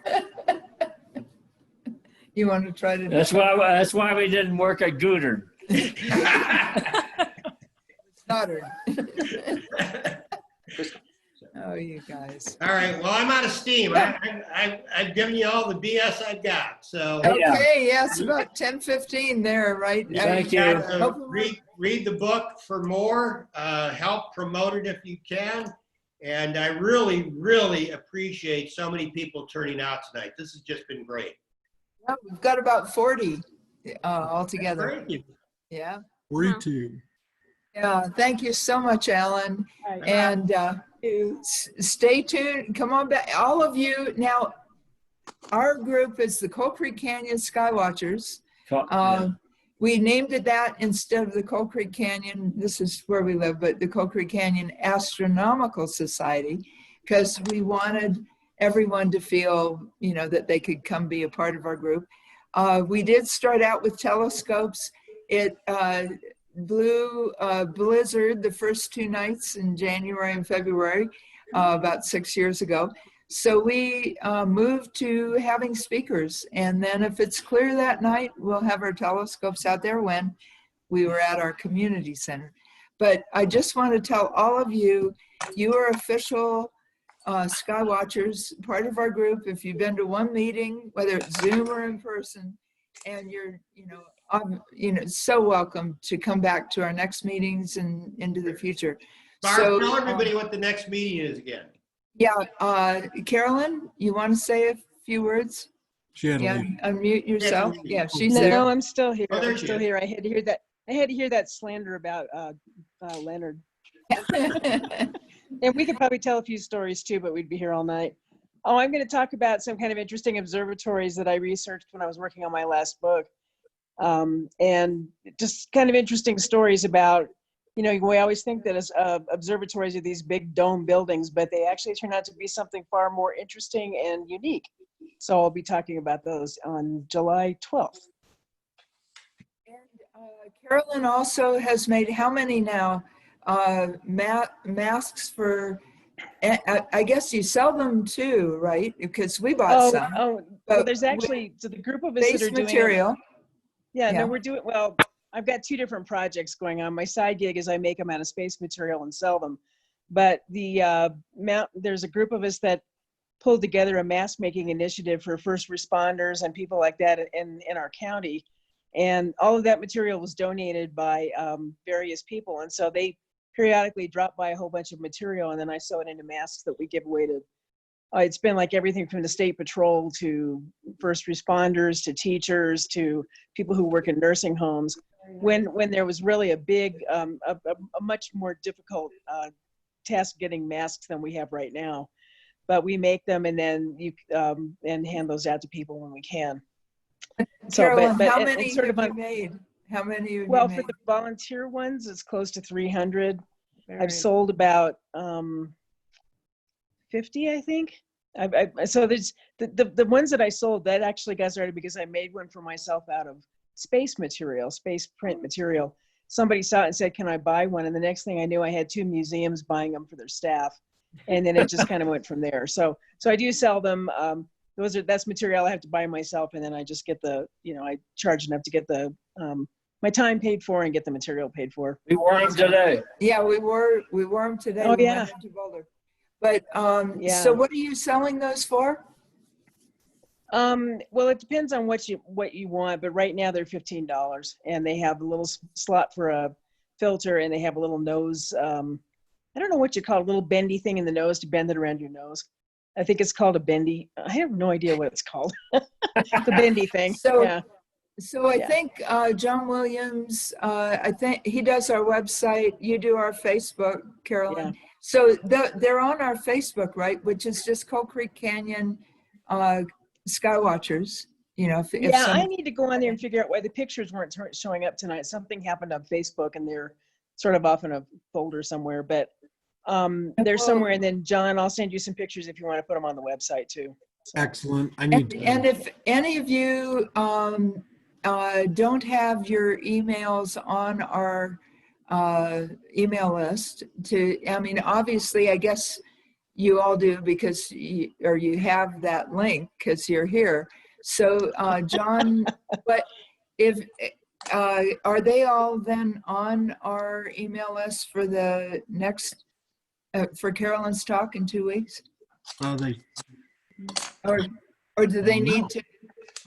You want to try to? That's why we didn't work at Goodern. Stoddard. Oh, you guys. All right. Well, I'm out of steam. I've given you all the BS I've got. So Okay. Yeah, it's about 10:15 there, right? Thank you. Read the book for more. Help promote it if you can. And I really, really appreciate so many people turning out tonight. This has just been great. Yeah, we've got about 40 altogether. Thank you. Yeah. 42. Yeah. Thank you so much, Alan. And stay tuned. Come on back. All of you. Now, our group is the Coal Creek Canyon SkyWatchers. We named it that instead of the Coal Creek Canyon. This is where we live, but the Coal Creek Canyon Astronomical Society, because we wanted everyone to feel, you know, that they could come be a part of our group. We did start out with telescopes. It blew a blizzard the first 2 nights in January and February, about 6 years ago. So we moved to having speakers. And then if it's clear that night, we'll have our telescopes out there when we were at our community center. But I just want to tell all of you, you are official SkyWatchers, part of our group. If you've been to one meeting, whether it's Zoom or in person, and you're, so welcome to come back to our next meetings and into the future. Barb, tell everybody what the next meeting is again. Yeah, Carolyn, you want to say a few words? She had to Yeah, leave. unmute yourself. Yeah, she's No, there. I'm still here. Oh, there I'm she still is. here. I had to hear that. I had to hear that slander about Leonard. And we could probably tell a few stories too, but we'd be here all night. Oh, I'm going to talk about some kind of interesting observatories that I researched when I was working on my last book. And just kind of interesting stories about, we always think that as observatories are these big dome buildings, but they actually turn out to be something far more interesting and unique. So I'll be talking about those on July 12th. And Carolyn also has made how many now? Masks for, I guess you sell them too, right? Because we bought some. Well, there's actually, so the group of us that are doing material. No, we're doing, well, I've got 2 different projects going on. My side gig is I make them out of space material and sell them. But there's a group of us that pulled together a mask making initiative for first responders and people like that in our county. And all of that material was donated by various people. And so they periodically drop by a whole bunch of material, and then I sew it into masks that we give away to, it's been like everything from the state patrol to first responders to teachers to people who work in nursing homes. When there was really a big, a much more difficult task getting masks than we have right now. But we make them and then and hand those out to people when we can. Carolyn, but how many sort have of you made? How many have you Well, made? for the volunteer ones, it's close to 300. Very I've sold about 50, I think. So there's the ones that I sold, that actually got started because I made one for myself out of space material, space print material. Somebody saw it and said, can I buy one? And the next thing I knew, I had 2 museums buying them for their staff. And then it just kind of went from there. So I do sell them. That's material I have to buy myself. And then I just get I charge enough to get my time paid for and get the material paid for. We wore them today. Yeah, we wore them today. Oh, We yeah. went into Boulder. But Yeah. so what are you selling those for? Well, it depends on what you want, but right now they're $15, and they have a little slot for a filter, and they have a little nose. I don't know what you call it, a little bendy thing in the nose to bend it around your nose. I think it's called a bendy. I have no idea what it's called. The bendy thing. So, Yeah. so I think John Williams, I think he does our website. You do our Facebook, Carolyn. Yeah. So they're on our Facebook, right? Which is just Coal Creek Canyon SkyWatchers. You know, if I need to go on there and figure out why the pictures weren't showing up tonight. Something happened on Facebook, and they're sort of off in a folder somewhere. But they're somewhere. And then John, I'll send you some pictures if you want to put them on the website too. So. Excellent. I need and if any of you don't have your emails on our email list, I mean, obviously, I guess you all do because you have that link because you're here. So, John, but if are they all then on our email list for the next for Carolyn's talk in 2 weeks? Or do they need to?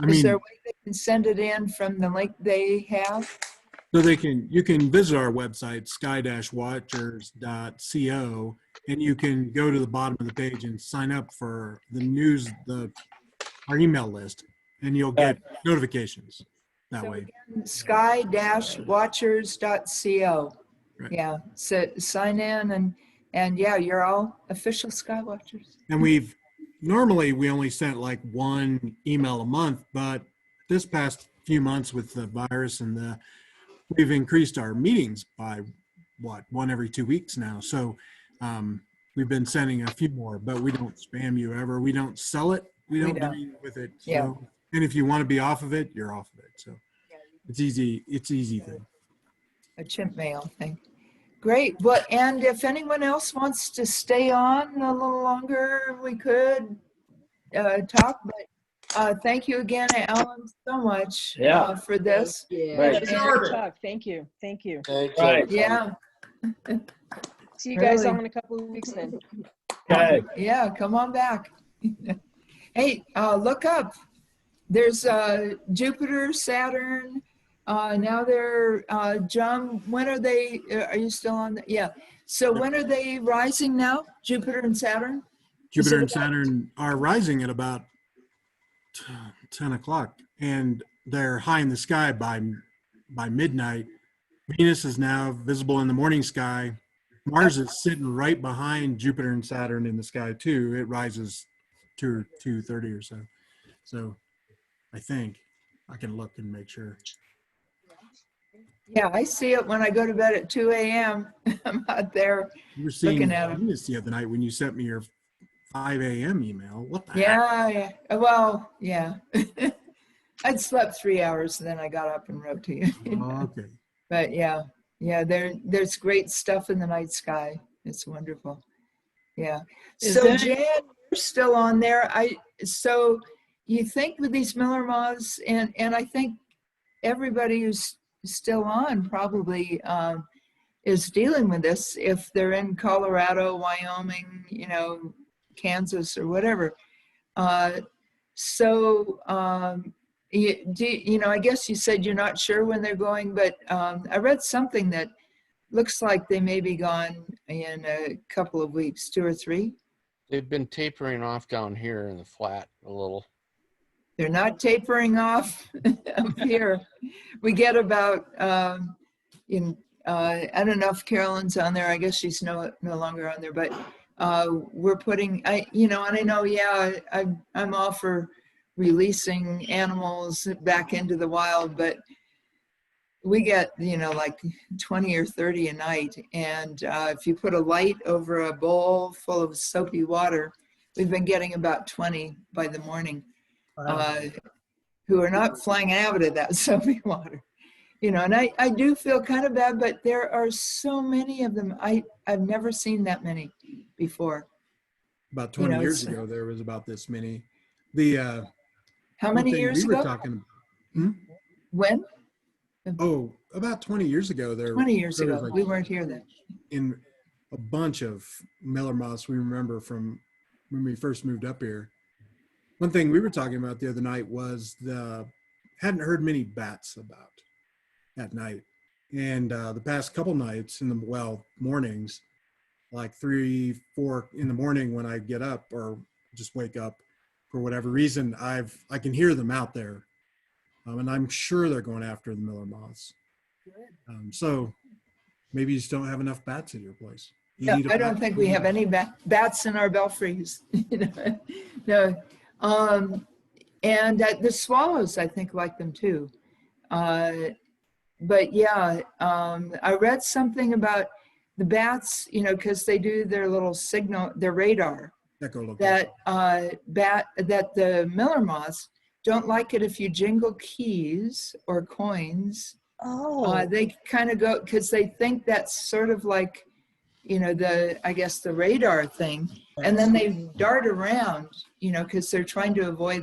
Is there a way they can send it in from the link they have? So you can visit our website, sky-watchers.co, and you can go to the bottom of the page and sign up for our email list, and you'll get notifications that way. Again, sky-watchers.co. Right. Yeah, so sign in and yeah, you're all official SkyWatchers. And normally we only sent like one email a month, but this past few months with the virus and we've increased our meetings by one every 2 weeks now. So we've been sending a few more, but we don't spam you ever. We don't sell it. We don't do anything with it. So, yeah. And if you want to be off of it, you're off of it. So it's easy. It's easy thing. A chimp mail thing. Great. Well, and if anyone else wants to stay on a little longer, we could talk. But thank you again, Alan, so much for this. Yeah. Right. Talk. Thank you. Thank you. Right. Yeah. See you guys all in a couple of weeks then. Okay. Yeah, come on back. Hey, look up. There's Jupiter, Saturn. Now they're, John, when are they, are you still on? Yeah. So when are they rising now? Jupiter and Saturn? Jupiter and Saturn are rising at about 10 o'clock, and they're high in the sky by midnight. Venus is now visible in the morning sky. Mars is sitting right behind Jupiter and Saturn in the sky too. It rises 2:30 or so. So I think I can look and make sure. Yeah, I see it when I go to bed at 2 a.m. I'm out there looking at it. Venus the other night when you sent me your 5 a.m. email. What the heck? Yeah. Well, yeah. I'd slept 3 hours and then I got up and wrote to you. Oh, okay. But yeah, there's great stuff in the night sky. It's wonderful. Yeah. So Jan, you're still on there. So you think with these Miller moths, and I think everybody who's still on probably is dealing with this if they're in Colorado, Wyoming, Kansas or whatever. I guess you said you're not sure when they're going, but I read something that looks like they may be gone in a couple of weeks, 2 or 3. They've been tapering off down here in the flat a little. They're not tapering off up here. We get about, I don't know if Carolyn's on there. I guess she's no longer on there, but we're putting, and I know, I'm all for releasing animals back into the wild, but we get, like 20 or 30 a night. And if you put a light over a bowl full of soapy water, we've been getting about 20 by the morning. Who are not flying out of that soapy water, and I do feel kind of bad, but there are so many of them. I've never seen that many before. About 20 years ago, there was about this many. How many years ago? We were talking about. When? Oh, about 20 years ago. 20 years ago. We weren't here then. a bunch of Miller moths we remember from when we first moved up here. One thing we were talking about the other night was hadn't heard many bats about at night. And the past couple nights in the mornings, like 3, 4 in the morning when I get up or just wake up for whatever reason, I can hear them out there. And I'm sure they're going after the Miller moths. So maybe you just don't have enough bats at your place. Yeah, I don't think we have any bats in our belfries. No. And the swallows, I think, like them too. But yeah, I read something about the bats, because they do their little signal, their radar, that the Miller moths don't like it if you jingle keys or coins. Oh. They kind of go, because they think that's sort of like, I guess the radar thing. And then they dart around, because they're trying to avoid